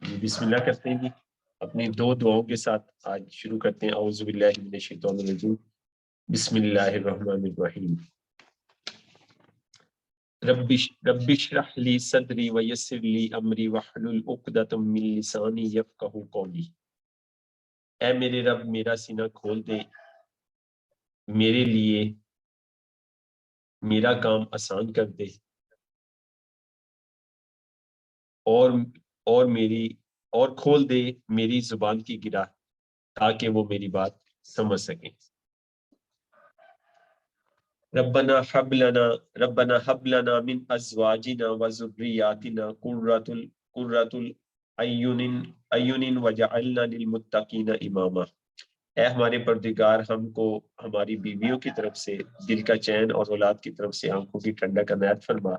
बिस्मिल्लाह करते हैं जी। अपनी दो दुआओं के साथ आज शुरू करते हैं। औज़ु बिल्लाहि मिनश शैतानिर रजीम। बिस्मिल्लाहिर रहमानिर रहीम। रब्बिश्रह ली सदरी व यस्सिर ली अमरी वहलुल उक़दतम मिन लिसानी यफ़क़हू क़ौली। ऐ मेरे रब, मेरा सीना खोल दे, मेरे लिए मेरा काम आसान कर दे, और मेरी और खोल दे मेरी जुबान की गिरा, ताकि वो मेरी बात समझ सके। रब्बना हब लना मिन अज़वाजिना व ज़ुर्रिय्यातिना कुर्रतुल अयुनिन वजअलना लिलमुत्तकीना इमामा। ऐ हमारे परदिगार, हमको हमारी बीवियों की तरफ से दिल का चैन और औलाद की तरफ से आंखों की ठंडक अनायत फरमा,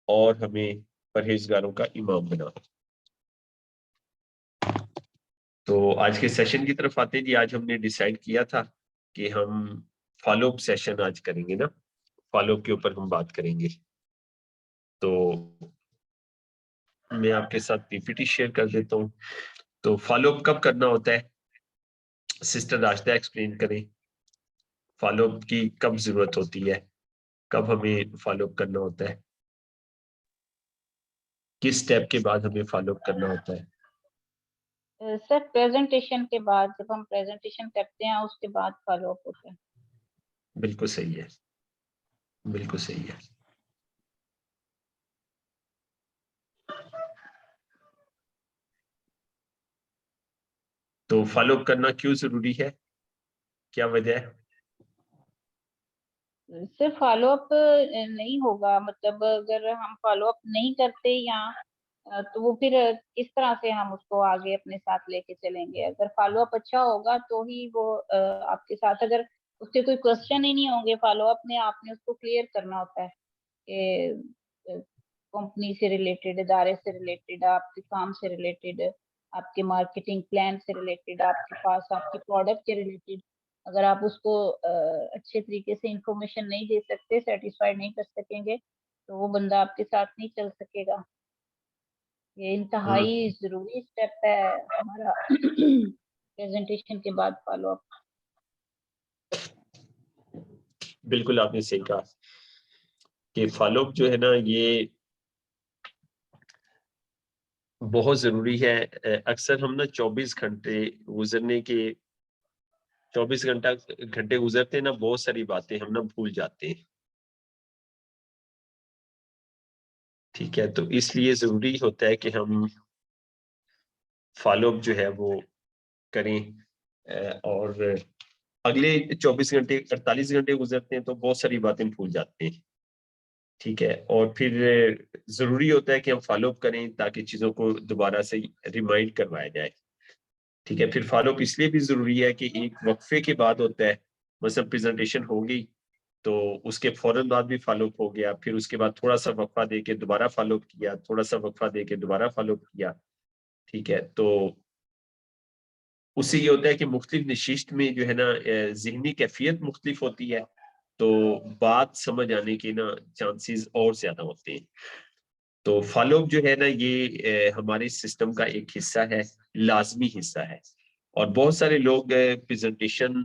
और हमें परहेजगारों का इमाम बना। तो आज के सेशन की तरफ आते जी। आज हमने डिसाइड किया था कि हम फॉलो अप सेशन आज करेंगे ना, फॉलो अप के ऊपर हम बात करेंगे। तो मैं आपके साथ पीपीटी शेयर कर देता हूँ। तो फॉलो अप कब करना होता है, सिस्टर राशिदा एक्सप्लेन करें। फॉलो अप की कब जरूरत होती है, कब हमें फॉलो अप करना होता है, किस स्टेप के बाद हमें फॉलो अप करना होता है? सर प्रेजेंटेशन के बाद, जब हम प्रेजेंटेशन करते हैं उसके बाद फॉलो अप होता है। बिल्कुल सही है, बिल्कुल सही है। तो फॉलो अप करना क्यों जरूरी है, क्या वजह है? सिर्फ फॉलो अप नहीं होगा, मतलब अगर हम फॉलो अप नहीं करते या तो वो फिर किस तरह से हम उसको आगे अपने साथ लेके चलेंगे। अगर फॉलो अप अच्छा होगा तो ही वो आपके साथ, अगर उसके कोई क्वेश्चन ही नहीं होंगे फॉलो अप में, आपने उसको क्लियर करना होता है कि कंपनी से रिलेटेड, इदारे से रिलेटेड, आपके काम से रिलेटेड, आपके मार्केटिंग प्लान से रिलेटेड, आपके पास आपके प्रोडक्ट के रिलेटेड। अगर आप उसको अच्छे तरीके से इंफॉर्मेशन नहीं दे सकते, सेटिस्फाइड नहीं कर सकेंगे, तो वो बंदा आपके साथ नहीं चल सकेगा। ये इंतहाई जरूरी स्टेप है हमारा प्रेजेंटेशन के बाद फॉलो अप। बिल्कुल आपने सही कहा कि फॉलो अप जो है ना, ये बहुत जरूरी है। अक्सर हम ना 24 घंटे गुजरने के 24 घंटे गुजरते हैं ना, बहुत सारी बातें हम ना भूल जाते हैं। ठीक है, तो इसलिए जरूरी होता है कि हम फॉलो अप जो है वो करें। और अगले 24 घंटे 48 घंटे गुजरते हैं तो बहुत सारी बातें भूल जाते हैं। ठीक है, और फिर जरूरी होता है कि हम फॉलो अप करें ताकि चीजों को दोबारा से रिमाइंड करवाया जाए। ठीक है, फिर फॉलो अप इसलिए भी जरूरी है कि एक वक्फे के बाद होता है। मतलब प्रेजेंटेशन हो गई तो उसके फौरन बाद भी फॉलो अप हो गया, फिर उसके बाद थोड़ा सा वक्फा दे के दोबारा फॉलो अप किया, थोड़ा सा वक्फा दे के दोबारा फॉलो अप किया। ठीक है, तो उससे ये होता है कि मुख्तलिफ नशिस्त में जो है ना ज़हनी कैफियत मुख्तलिफ होती है, तो बात समझ आने के ना चांसेस और ज्यादा होते हैं। तो फॉलो अप जो है ना, ये हमारे सिस्टम का एक हिस्सा है, लाजमी हिस्सा है। और बहुत सारे लोग प्रेजेंटेशन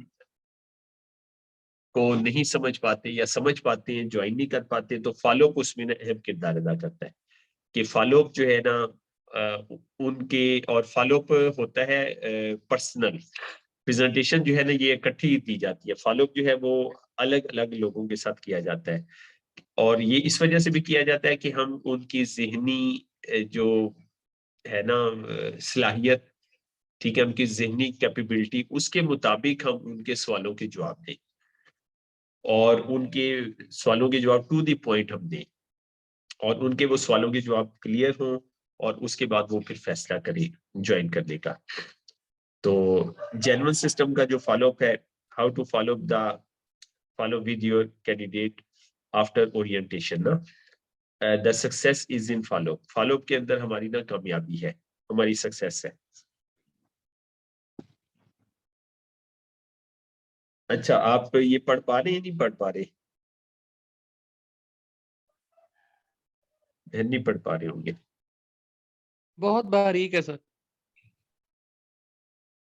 को नहीं समझ पाते, या समझ पाते हैं ज्वाइन नहीं कर पाते, तो फॉलो अप उसमें ना अहम किरदार अदा करता है। कि फॉलो अप जो है ना उनके, और फॉलो अप होता है पर्सनल। प्रेजेंटेशन जो है ना ये इकट्ठी दी जाती है, फॉलो अप जो है वो अलग अलग लोगों के साथ किया जाता है। और ये इस वजह से भी किया जाता है कि हम उनकी ज़हनी जो है ना सलाहियत, ठीक है, उनकी ज़हनी कैपेबिलिटी, उसके मुताबिक हम उनके सवालों के जवाब दें, और उनके सवालों के जवाब टू द पॉइंट हम दें, और उनके वो सवालों के जवाब क्लियर हों, और उसके बाद वो फिर फैसला करें ज्वाइन करने का। तो जेन्युइन सिस्टम का जो फॉलो अप है, how to follow with your candidate after orientation ना, the success is in follow up. Follow up के अंदर हमारी ना कामयाबी है, हमारी सक्सेस है। अच्छा, आप ये पढ़ पा रहे हैं, नहीं पढ़ पा रहे? नहीं पढ़ पा रहे होंगे। बहुत बारीक है सर।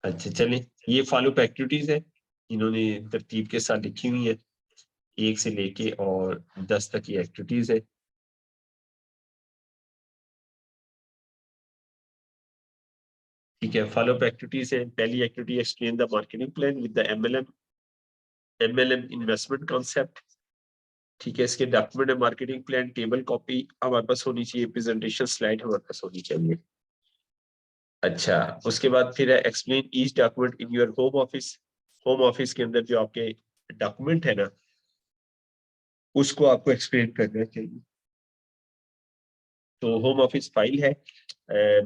अच्छा चलिए, ये फॉलो अप एक्टिविटीज है, इन्होंने तरतीब के साथ लिखी हुई है, 1 से लेके और 10 तक की एक्टिविटीज है। ठीक है, फॉलो अप एक्टिविटीज है। पहली activity, explain the marketing plan with the MLM investment concept. ठीक है, इसके डॉक्यूमेंट है, मार्केटिंग प्लान, टेबल कॉपी हमारे पास होनी चाहिए, प्रेजेंटेशन स्लाइड हमारे पास होनी चाहिए। अच्छा, उसके बाद फिर है explain each document in your home office. Home office के अंदर जो आपके डॉक्यूमेंट है ना, उसको आपको एक्सप्लेन करना चाहिए। तो होम ऑफिस फाइल है,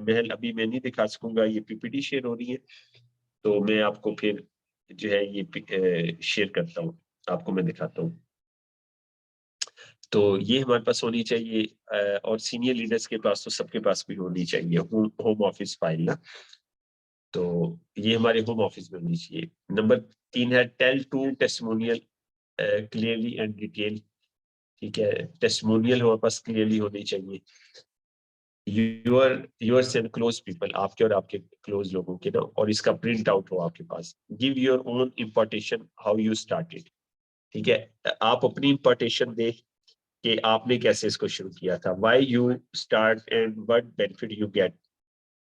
महल अभी मैं नहीं दिखा सकूंगा, ये पीपीटी शेयर हो रही है, तो मैं आपको फिर जो है ये शेयर करता हूँ, आपको मैं दिखाता हूँ। तो ये हमारे पास होनी चाहिए, और सीनियर लीडर्स के पास तो सबके पास भी होनी चाहिए होम ऑफिस फाइल ना। तो ये हमारे होम ऑफिस में होनी चाहिए। नंबर 3 है tell to testimonial clearly and detail. ठीक है, टेस्टिमोनियल हमारे पास क्लियरली होनी चाहिए। योर्स एंड क्लोज पीपल, आपके और आपके क्लोज लोगों के ना, और इसका प्रिंट आउट हो आपके पास। Give your own importation how you started. ठीक है, आप अपनी इम्पोर्टेशन दे कि आपने कैसे इसको शुरू किया था। Why you start and what benefit you get,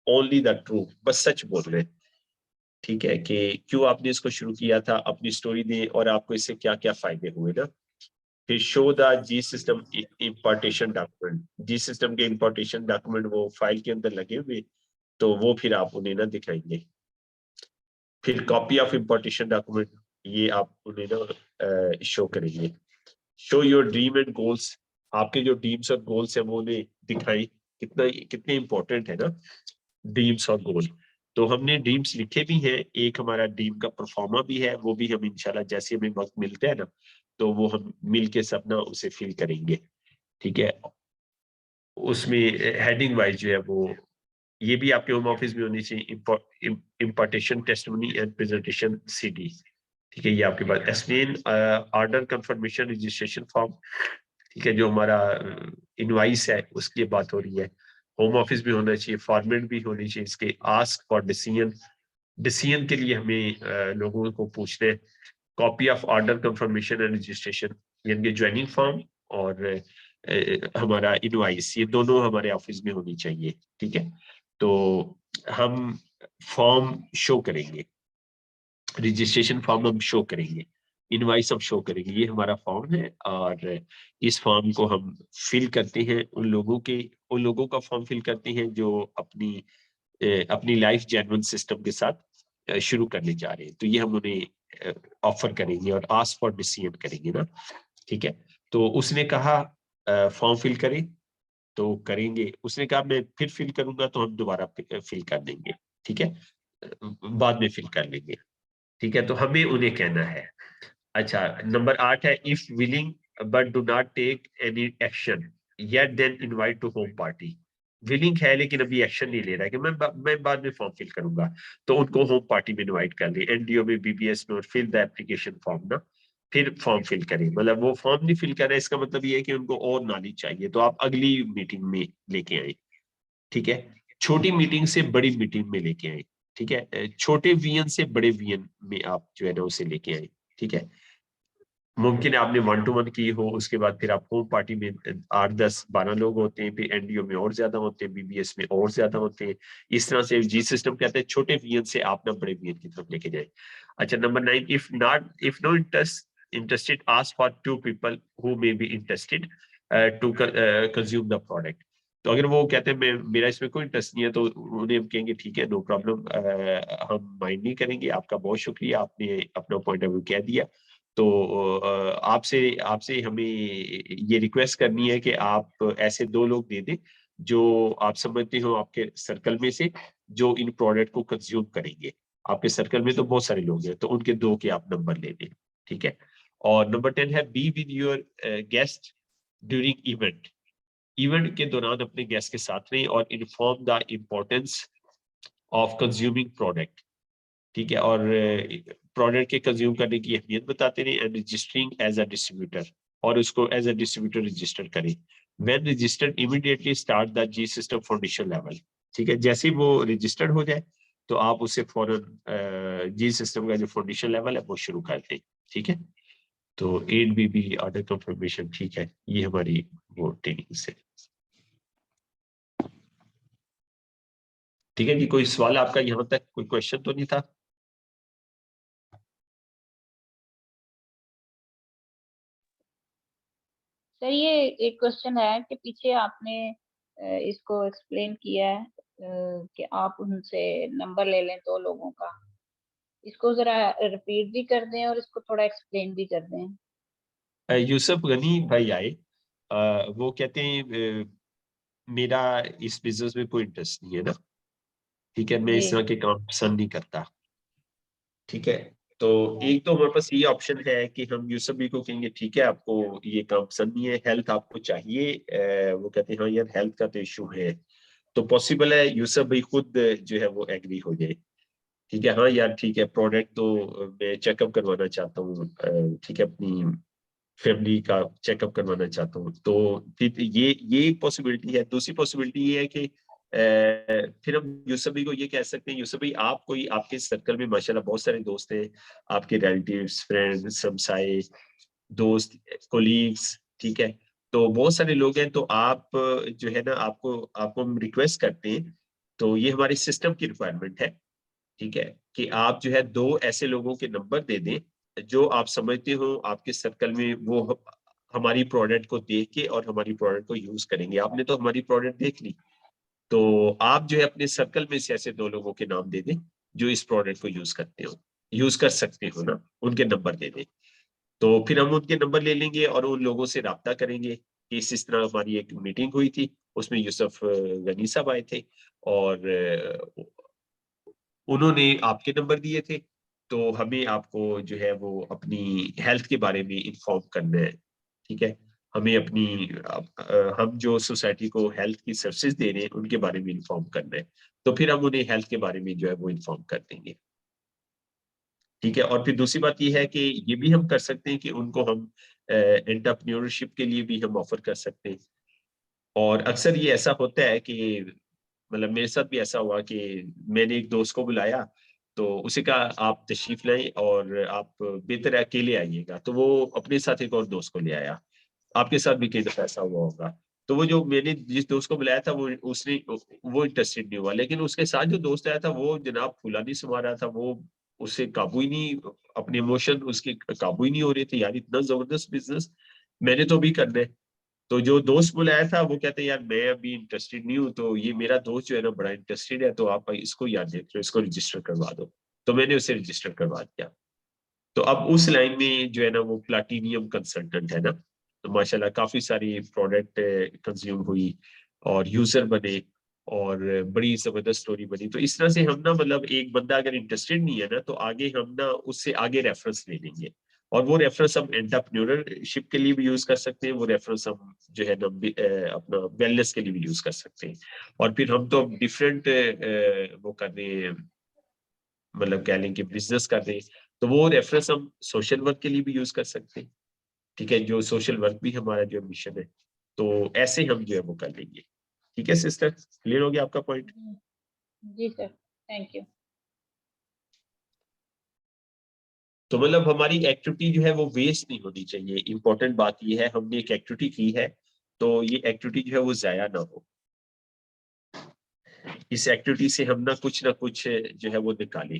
only the true, बस सच बोल रहे हैं। ठीक है, कि क्यों आपने इसको शुरू किया था, अपनी स्टोरी दें और आपको इससे क्या क्या फायदे हुए ना। फिर show the G system importation document. G system के इम्पोर्टेशन डॉक्यूमेंट वो फाइल के अंदर लगे हुए, तो वो फिर आप उन्हें ना दिखाएंगे। फिर कॉपी ऑफ इम्पोर्टेशन डॉक्यूमेंट, ये आप उन्हें ना शो करेंगे। Show your dream and goals, आपके जो ड्रीम्स और गोल्स है वो उन्हें दिखाएं, कितना कितने इंपॉर्टेंट है ना ड्रीम्स और गोल। तो हमने ड्रीम्स लिखे भी हैं, एक हमारा ड्रीम का परफॉर्मा भी है, वो भी हम इंशाल्लाह जैसे हमें वक्त मिलता है ना, तो वो हम मिल के सब ना उसे फिल करेंगे। ठीक है, उसमें हेडिंग वाइज जो है वो, ये भी आपके होम ऑफिस में होनी चाहिए, importation testimony and presentation CD। ठीक है, ये आपके पास explain order confirmation registration form. ठीक है, जो हमारा इनवाइस है उसकी बात हो रही है, होम ऑफिस भी होना चाहिए, फॉर्मेट भी होनी चाहिए इसके। आस्क फॉर डिसीजन, डिसीजन के लिए हमें लोगों को पूछना है। Copy of order confirmation and registration, यानी ज्वाइनिंग फॉर्म और हमारा इनवाइस, ये दोनों हमारे ऑफिस में होनी चाहिए। ठीक है, तो हम फॉर्म शो करेंगे, रजिस्ट्रेशन फॉर्म हम शो करेंगे, इनवाइस हम शो करेंगे, ये हमारा फॉर्म है। और इस फॉर्म को हम फिल करते हैं, उन लोगों का फॉर्म फिल करते हैं जो अपनी लाइफ जेन्युइन सिस्टम के साथ शुरू करने जा रहे हैं। तो ये हम उन्हें ऑफर करेंगे और आस्क फॉर डिसीजन करेंगे ना। ठीक है, तो उसने कहा फॉर्म फिल करें, तो करेंगे। उसने कहा मैं फिर फिल करूंगा, तो हम दोबारा फिल कर देंगे। ठीक है, बाद में फिल कर लेंगे। ठीक है, तो हमें उन्हें कहना है। अच्छा, नंबर 8 है if willing but do not take any action yet then invite to home party. Willing है लेकिन अभी एक्शन नहीं ले रहा है कि मैं बाद में फॉर्म फिल करूंगा, तो उनको होम पार्टी में इनवाइट कर ले, NDO में, BBS में, और फिल द एप्लीकेशन फॉर्म ना, फिर फॉर्म फिल करें। मतलब वो फॉर्म नहीं फिल कर रहा है, इसका मतलब ये है कि उनको और नॉलेज चाहिए, तो आप अगली मीटिंग में लेके आए। ठीक है, छोटी मीटिंग से बड़ी मीटिंग में लेके आए। ठीक है, छोटे VN से बड़े VN में आप जो है ना उसे लेके आए। ठीक है, मुमकिन है आपने 1-to-1 की हो, उसके बाद फिर आप होम पार्टी में 8, 10, 12 लोग होते हैं, फिर NDO में और ज्यादा होते हैं, BBS में और ज्यादा होते हैं। इस तरह से जी सिस्टम कहते हैं छोटे VN से आप ना बड़े VN की तरफ लेके जाए। अच्छा, number 9, if no interested ask for 2 people who may be interested to consume the product। तो अगर वो कहते हैं मेरा इसमें कोई इंटरेस्ट नहीं है, तो उन्हें हम कहेंगे ठीक है, नो प्रॉब्लम, हम माइंड नहीं करेंगे, आपका बहुत शुक्रिया, आपने अपना पॉइंट ऑफ व्यू कह दिया। तो आपसे आपसे हमें ये रिक्वेस्ट करनी है कि आप ऐसे 2 लोग दे दें जो आप समझते हो आपके सर्कल में से, जो इन प्रोडक्ट को कंज्यूम करेंगे। आपके सर्कल में तो बहुत सारे लोग हैं, तो उनके 2 के आप नंबर ले लें। ठीक है, और नंबर 10 है be with your guest during event. Event के दौरान अपने गेस्ट के साथ रहें और inform the importance of consuming product. ठीक है, और प्रोडक्ट के कंज्यूम करने की अहमियत बताते रहे, and registering as a distributor, और उसको एज अ डिस्ट्रीब्यूटर रजिस्टर करें। When registered immediately start the G system foundation level. ठीक है, जैसे ही वो रजिस्टर्ड हो जाए तो आप उसे फौरन जी सिस्टम का जो फाउंडेशन लेवल है वो शुरू कर दें। ठीक है, तो 8BB ऑर्डर कंफर्मेशन, ठीक है, ये हमारी वो ट्रेनिंग से। ठीक है जी, कोई सवाल आपका यहाँ तक, कोई क्वेश्चन तो नहीं था? सर ये एक क्वेश्चन है कि पीछे आपने इसको एक्सप्लेन किया है कि आप उनसे नंबर ले लें 2 लोगों का। इसको जरा रिपीट भी कर दें और इसको थोड़ा एक्सप्लेन भी कर दें। यूसुफ गनी भाई आए, वो कहते हैं मेरा इस बिजनेस में कोई इंटरेस्ट नहीं है ना, ठीक है, मैं इस तरह जी के काम पसंद नहीं करता। ठीक है, तो एक तो हमारे पास ये ऑप्शन है कि हम यूसुफ भी को कहेंगे ठीक है आपको ये काम पसंद नहीं है, हेल्थ आपको चाहिए, वो कहते हैं हाँ यार हेल्थ का तो इशू है, तो पॉसिबल है यूसुफ भाई खुद जो है वो एग्री हो जाए। ठीक है, हाँ यार ठीक है, प्रोडक्ट तो मैं चेकअप करवाना चाहता हूँ, ठीक है, अपनी फैमिली का चेकअप करवाना चाहता हूँ, तो फिर ये एक पॉसिबिलिटी है। दूसरी पॉसिबिलिटी ये है कि फिर हम यूसुफ भाई को ये कह सकते हैं, यूसुफ भाई आप कोई आपके सर्कल में माशाल्लाह बहुत सारे दोस्त हैं, आपके रिलेटिव्स, फ्रेंड्स, हमसाए, दोस्त, कोलीग्स, ठीक है, तो बहुत सारे लोग हैं, तो आप जो है ना, आपको आपको हम रिक्वेस्ट करते हैं, तो ये हमारे सिस्टम की रिक्वायरमेंट है, ठीक है, कि आप जो है 2 ऐसे लोगों के नंबर दे दें जो आप समझते हो आपके सर्कल में वो हमारी प्रोडक्ट को देख के और हमारी प्रोडक्ट को यूज करेंगे। आपने तो हमारी प्रोडक्ट देख ली, तो आप जो है अपने सर्कल में से ऐसे 2 लोगों के नाम दे दें जो इस प्रोडक्ट को यूज करते हो, यूज कर सकते हो ना, उनके नंबर दे दें। तो फिर हम उनके नंबर ले लेंगे और उन लोगों से राब्ता करेंगे कि इस तरह हमारी एक मीटिंग हुई थी, उसमें यूसुफ गनी साहब आए थे और उन्होंने आपके नंबर दिए थे, तो हमें आपको जो है वो अपनी हेल्थ के बारे में इन्फॉर्म करना है। ठीक है, हमें अपनी हम जो सोसाइटी को हेल्थ की सर्विसेज दे रहे हैं उनके बारे में इन्फॉर्म करना है, तो फिर हम उन्हें हेल्थ के बारे में जो है वो इन्फॉर्म कर देंगे। ठीक है, और फिर दूसरी बात ये है कि ये भी हम कर सकते हैं कि उनको हम एंटरप्रेन्योरशिप के लिए भी हम ऑफर कर सकते हैं। और अक्सर ये ऐसा होता है कि मतलब मेरे साथ भी ऐसा हुआ कि मैंने एक दोस्त को बुलाया, तो उसे कहा आप तशरीफ लाएं और आप बेहतर है अकेले आइएगा, तो वो अपने साथ एक और दोस्त को ले आया। आपके साथ भी कई दफा ऐसा हुआ होगा। तो वो जो मैंने जिस दोस्त को बुलाया था वो इंटरेस्टेड नहीं हुआ, लेकिन उसके साथ जो दोस्त आया था वो जनाब फूला नहीं समा रहा था, वो उससे काबू ही नहीं, अपने इमोशन उसके काबू ही नहीं हो रहे थे, यार इतना जबरदस्त बिजनेस मैंने तो भी करना है। तो जो दोस्त बुलाया था वो कहते यार मैं अभी इंटरेस्टेड नहीं हूँ, तो ये मेरा दोस्त जो है ना बड़ा इंटरेस्टेड है, तो आप इसको याद देख लो, इसको रजिस्टर करवा दो। तो मैंने उसे रजिस्टर करवा दिया। तो अब उस लाइन में जो है ना वो प्लाटीनियम कंसल्टेंट है ना, तो माशाल्लाह काफी सारी प्रोडक्ट कंज्यूम हुई और यूजर बने और बड़ी जबरदस्त स्टोरी बनी। तो इस तरह से हम ना मतलब एक बंदा अगर इंटरेस्टेड नहीं है ना तो आगे हम ना उससे आगे रेफरेंस ले लेंगे, और वो रेफरेंस हम एंटरप्रेन्योरशिप के लिए भी यूज कर सकते हैं, वो रेफरेंस हम जो है ना अपना वेलनेस के लिए भी यूज कर सकते हैं। और फिर हम तो डिफरेंट वो कर रहे हैं, मतलब कह लें कि बिजनेस कर रहे हैं, तो वो रेफरेंस हम सोशल वर्क के लिए भी यूज कर सकते हैं। ठीक है, जो सोशल वर्क भी हमारा जो मिशन है, तो ऐसे हम जो है वो कर लेंगे। ठीक है सिस्टर, क्लियर हो गया आपका पॉइंट? जी सर, थैंक यू। तो मतलब हमारी एक्टिविटी जो है वो वेस्ट नहीं होनी चाहिए, इंपॉर्टेंट बात ये है, हमने एक एक्टिविटी की है तो ये एक्टिविटी जो है वो जाया ना हो, इस एक्टिविटी से हम ना कुछ जो है वो निकालें।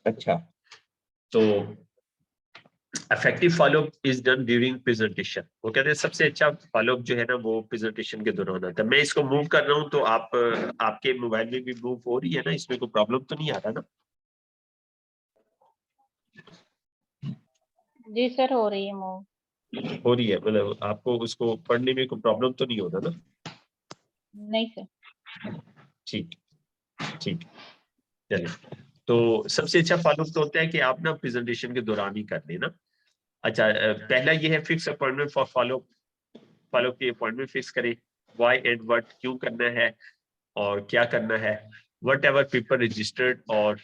अच्छा, तो effective follow up is done during presentation, वो कहते हैं सबसे अच्छा फॉलोअप जो है ना वो प्रेजेंटेशन के दौरान आता है। मैं इसको मूव कर रहा हूँ तो आप आपके मोबाइल में भी मूव हो रही है ना, इसमें कोई प्रॉब्लम तो नहीं आ रहा ना? जी सर, हो रही है मूव। हो रही है, मतलब आपको उसको पढ़ने में कोई प्रॉब्लम तो नहीं होता ना? नहीं सर। ठीक, ठीक, चलिए। तो सबसे अच्छा फॉलोअप तो होता है कि आप ना प्रेजेंटेशन के दौरान ही कर लेना। अच्छा, पहला ये है fix appointment for follow up, follow up की अपॉइंटमेंट फिक्स करें, व्हाई एंड व्हाट, क्यों करना है और क्या करना है, वट एवर पीपल रजिस्टर्ड और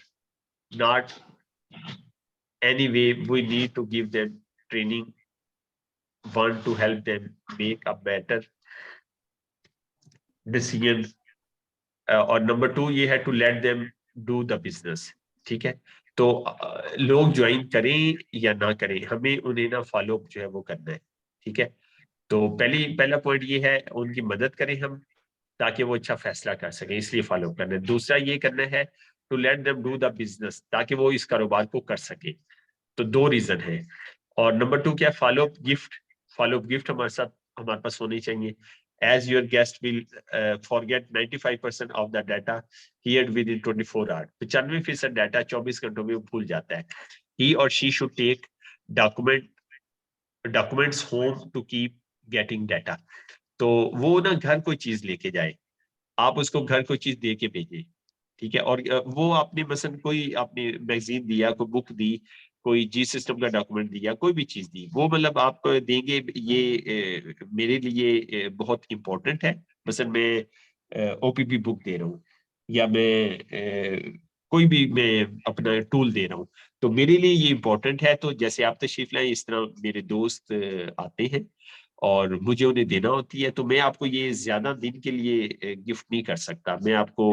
not, any way we need to give them training, want to help them make a better decision और नंबर 2 ये है to let them do the business. ठीक है, तो लोग ज्वाइन करें या ना करें, हमें उन्हें ना फॉलो जो है वो करना है। ठीक है, तो पहला पॉइंट ये है उनकी मदद करें हम, ताकि वो अच्छा फैसला कर सकें, इसलिए फॉलो करना है। दूसरा ये करना है to let them do the business, ताकि वो इस कारोबार को कर सके। तो 2 रीजन है। और नंबर 2 क्या, follow up gift. Follow up gift हमारे पास होनी चाहिए। As your guest will forget 95% of the data here within 24 hours. 95% data 24 घंटों में भूल जाता है। He or she should take documents home to keep getting data. तो वो ना घर कोई चीज लेके जाए, आप उसको घर कोई चीज दे के भेजें। ठीक है, और वो आपने मसलन कोई आपने मैगजीन दिया, कोई बुक दी, कोई जी सिस्टम का डॉक्यूमेंट दिया, कोई भी चीज दी, वो मतलब आप देंगे ये मेरे लिए बहुत इंपॉर्टेंट है। मसलन मैं ओपीपी बुक दे रहा हूँ, या मैं कोई भी मैं अपना टूल दे रहा हूँ, तो मेरे लिए ये इंपॉर्टेंट है। तो जैसे आप तशरीफ लाए, इस तरह मेरे दोस्त आते हैं और मुझे उन्हें देना होती है, तो मैं आपको ये ज्यादा दिन के लिए गिफ्ट नहीं कर सकता, मैं आपको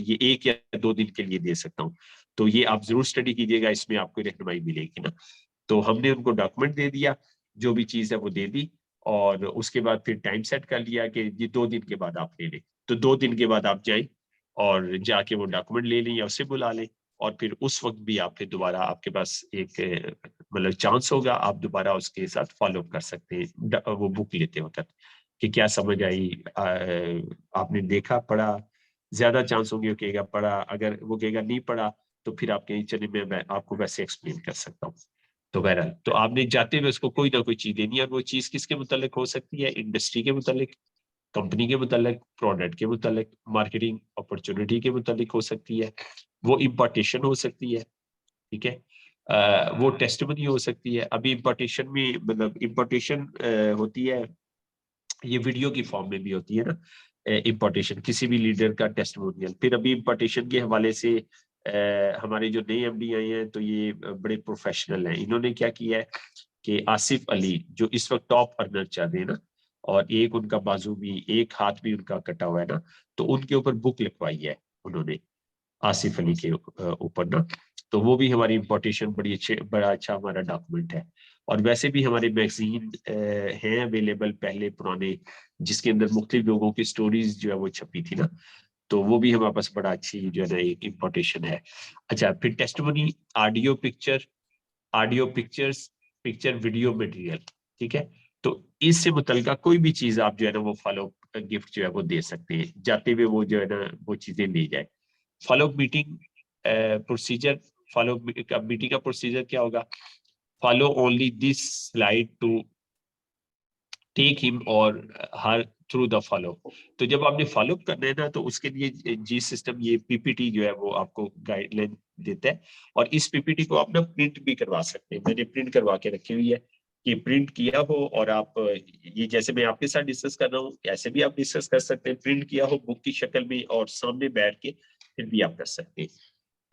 ये 1 या 2 दिन के लिए दे सकता हूँ। तो ये आप जरूर स्टडी कीजिएगा, इसमें आपको रहनुमाई मिलेगी ना। तो हमने उनको डॉक्यूमेंट दे दिया, जो भी चीज है वो दे दी, और उसके बाद फिर टाइम सेट कर लिया कि ये 2 दिन के बाद आप ले लें। तो 2 दिन के बाद आप जाएं और जाके वो डॉक्यूमेंट ले लें या उसे बुला लें, और फिर उस वक्त भी आप फिर दोबारा आपके पास एक मतलब चांस होगा, आप दोबारा उसके साथ फॉलो अप कर सकते हैं वो बुक लेते वक्त, कि क्या समझ आई, आपने देखा, पढ़ा। ज्यादा चांस होंगे कहेगा पढ़ा, अगर वो कहेगा नहीं पढ़ा, तो फिर आप कहीं चले मैं आपको वैसे एक्सप्लेन कर सकता हूँ। तो बहरहाल, तो आपने जाते हुए उसको कोई ना कोई चीज देनी है, और वो चीज किसके मुतालिक हो सकती है, इंडस्ट्री के मुतालिक, कंपनी के मुतालिक, प्रोडक्ट के मुतालिक, मार्केटिंग अपॉर्चुनिटी के मुतालिक हो सकती है, वो इम्पोर्टेशन हो सकती है। ठीक है, वो टेस्टिमनी हो सकती है। अभी इम्पोर्टेशन में मतलब इम्पोर्टेशन होती है, ये वीडियो की फॉर्म में भी होती है ना इम्पोर्टेशन, किसी भी लीडर का टेस्टिमोनियल। फिर अभी इम्पोर्टेशन के हवाले से हमारे जो नए एमडी आए हैं, तो ये बड़े प्रोफेशनल हैं। इन्होंने क्या किया है कि आसिफ अली जो इस वक्त टॉप अर्नर चल रहे हैं ना, और एक उनका बाजू भी, एक हाथ भी उनका कटा हुआ है ना, तो उनके ऊपर बुक लिखवाई है उन्होंने, आसिफ अली के ऊपर ना। तो वो भी हमारी इम्पोर्टेशन बड़ा अच्छा हमारा डॉक्यूमेंट है। और वैसे भी हमारे मैगजीन हैं अवेलेबल पहले पुराने, जिसके अंदर मुख्तलिफ लोगों की स्टोरीज जो है वो छपी थी ना, तो वो भी हमारे पास बड़ा अच्छी जो है ना एक इम्पोर्टेशन है। अच्छा, फिर testimony, audio picture, audio pictures, picture video material. ठीक है, तो इससे मुतलका कोई भी चीज आप जो है ना वो फॉलो गिफ्ट जो है वो दे सकते हैं, जाते हुए वो जो है ना वो चीजें ले जाए। Follow meeting procedure, follow meeting का प्रोसीजर क्या होगा, follow only this slide to take him or her through the follow. तो जब आपने फॉलो करना है ना, तो उसके लिए जी सिस्टम ये पीपीटी जो है वो आपको गाइडलाइन देता है, और इस पीपीटी को आप ना प्रिंट भी करवा सकते हैं। मैंने प्रिंट करवा के रखी हुई है कि प्रिंट किया हो, और आप ये जैसे मैं आपके साथ डिस्कस कर रहा हूँ ऐसे भी आप डिस्कस कर सकते हैं, प्रिंट किया हो बुक की शक्ल में और सामने बैठ के फिर भी आप कर सकते हैं।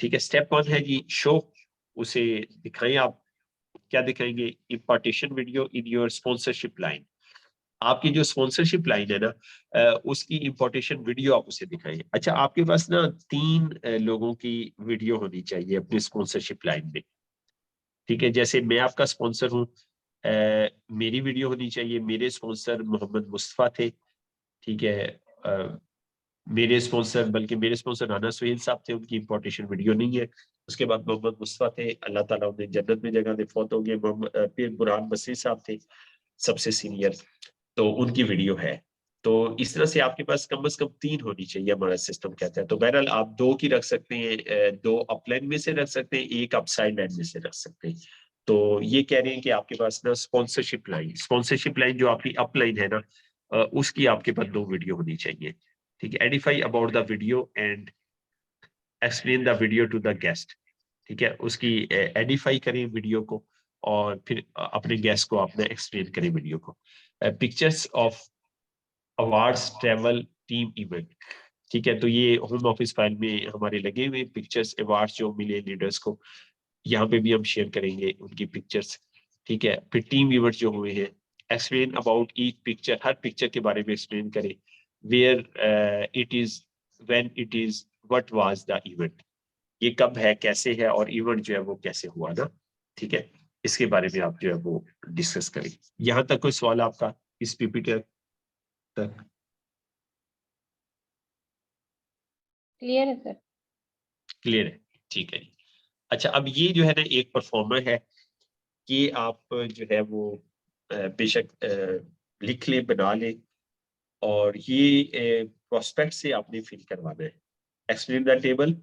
ठीक है, स्टेप 1 है जी शो, उसे दिखाएं आप। क्या दिखाएंगे, impartation video in your sponsorship line. आपकी जो स्पॉन्सरशिप लाइन है ना, उसकी इम्पोर्टेशन वीडियो आप उसे दिखाएं। अच्छा, आपके पास ना 3 लोगों की वीडियो होनी चाहिए अपनी स्पॉन्सरशिप लाइन में। ठीक है, जैसे मैं आपका स्पॉन्सर हूँ, मेरी वीडियो होनी चाहिए। मेरे स्पॉन्सर मोहम्मद मुस्तफा थे। ठीक है, मेरे स्पॉन्सर राना सुहेल साहब थे, उनकी इम्पोर्टेशन वीडियो नहीं है। उसके बाद मोहम्मद मुस्तफा थे, अल्लाह ताला उन्हें जन्नत में जगह दे, फौत हो गए। फिर बुरहान बसरी साहब थे, सबसे सीनियर, तो उनकी वीडियो है। तो इस तरह से आपके पास कम से कम 3 होनी चाहिए, हमारा सिस्टम कहता है। तो बहरहाल आप 2 की रख सकते हैं, 2 अपलाइन में से रख सकते हैं, एक आप साइड लाइन में से रख सकते हैं। तो ये कह रहे हैं कि आपके पास ना स्पॉन्सरशिप लाइन जो आपकी अपलाइन है ना, उसकी आपके पास 2 वीडियो होनी चाहिए। ठीक है, edify about the video and explain the video to the guest. ठीक है, उसकी एडिफाई करें वीडियो को, और फिर अपने गेस्ट को आपने एक्सप्लेन करें वीडियो को। Pictures of awards, travel, team event. ठीक है, तो ये होम ऑफिस फाइल में हमारे लगे हुए पिक्चर्स, अवार्ड्स जो मिले लीडर्स को, यहाँ पे भी हम शेयर करेंगे उनकी पिक्चर्स। ठीक है, फिर टीम इवेंट जो हुए हैं, एक्सप्लेन अबाउट ईच पिक्चर, हर पिक्चर के बारे में एक्सप्लेन करें, where it is when it is, what was the event, ये कब है, कैसे है, और इवेंट जो है वो कैसे हुआ ना, ठीक है, इसके बारे में आप जो है वो डिस्कस करें। यहाँ तक कोई सवाल आपका इस पीपीटी तक? क्लियर है सर? क्लियर है, ठीक है। अच्छा, अब ये जो है ना एक परफॉर्मर है, कि आप जो है वो बेशक लिख ले, बना ले, और ये प्रोस्पेक्ट से आपने फिल करवाना है। Explain the table,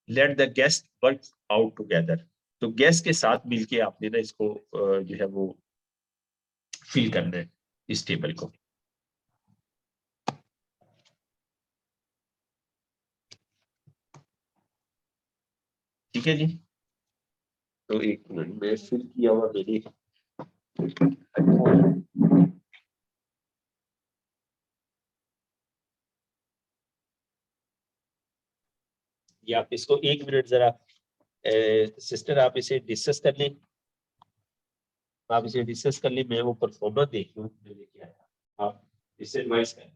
let the guest work out together. तो गेस्ट के साथ मिलके आपने ना इसको जो है वो फिल करना है, इस टेबल को। ठीक है जी, तो एक मिनट में फिल किया हुआ मेरी, ये आप इसको एक मिनट जरा सिस्टर आप इसे डिस्कस कर लें, आप इसे डिस्कस कर लें, मैं वो परफॉर्मर देख लूं मैंने क्या है, आप इसे एडवाइस कर।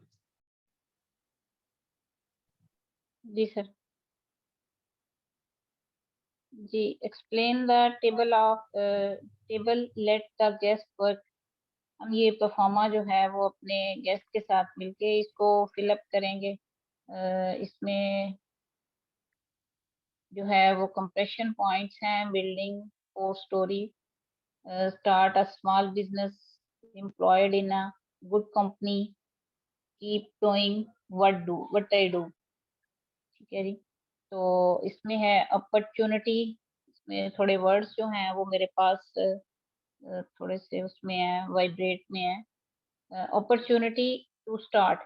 जी सर। जी, explain the table of table, let the guest work. हम ये परफॉर्मा जो है वो अपने गेस्ट के साथ मिलके इसको फिलअप करेंगे। इसमें जो है वो कंप्रेशन पॉइंट्स हैं, building 4 story, start a small business, employed in a good company, keep doing what I do. ठीक है जी। तो इसमें है अपॉर्चुनिटी, इसमें थोड़े वर्ड्स जो हैं वो मेरे पास थोड़े से उसमें है, वाइब्रेट में है। अपॉर्चुनिटी टू स्टार्ट,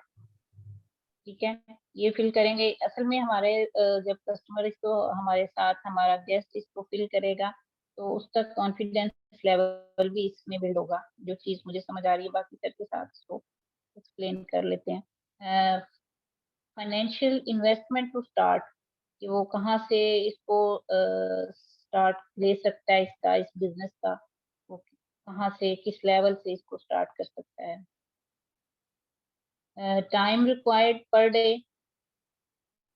ठीक है, ये फिल करेंगे। असल में हमारे जब कस्टमर इसको हमारे साथ, हमारा गेस्ट इसको फिल करेगा, तो उसका कॉन्फिडेंस लेवल भी इसमें बिल्ड होगा। जो चीज मुझे समझ आ रही है, बाकी सर के साथ इसको एक्सप्लेन कर लेते हैं। फाइनेंशियल इन्वेस्टमेंट टू स्टार्ट, कि वो कहाँ से इसको स्टार्ट ले सकता है, इसका, इस बिजनेस का, वो कहाँ से, किस लेवल से इसको स्टार्ट कर सकता है। Time required per day,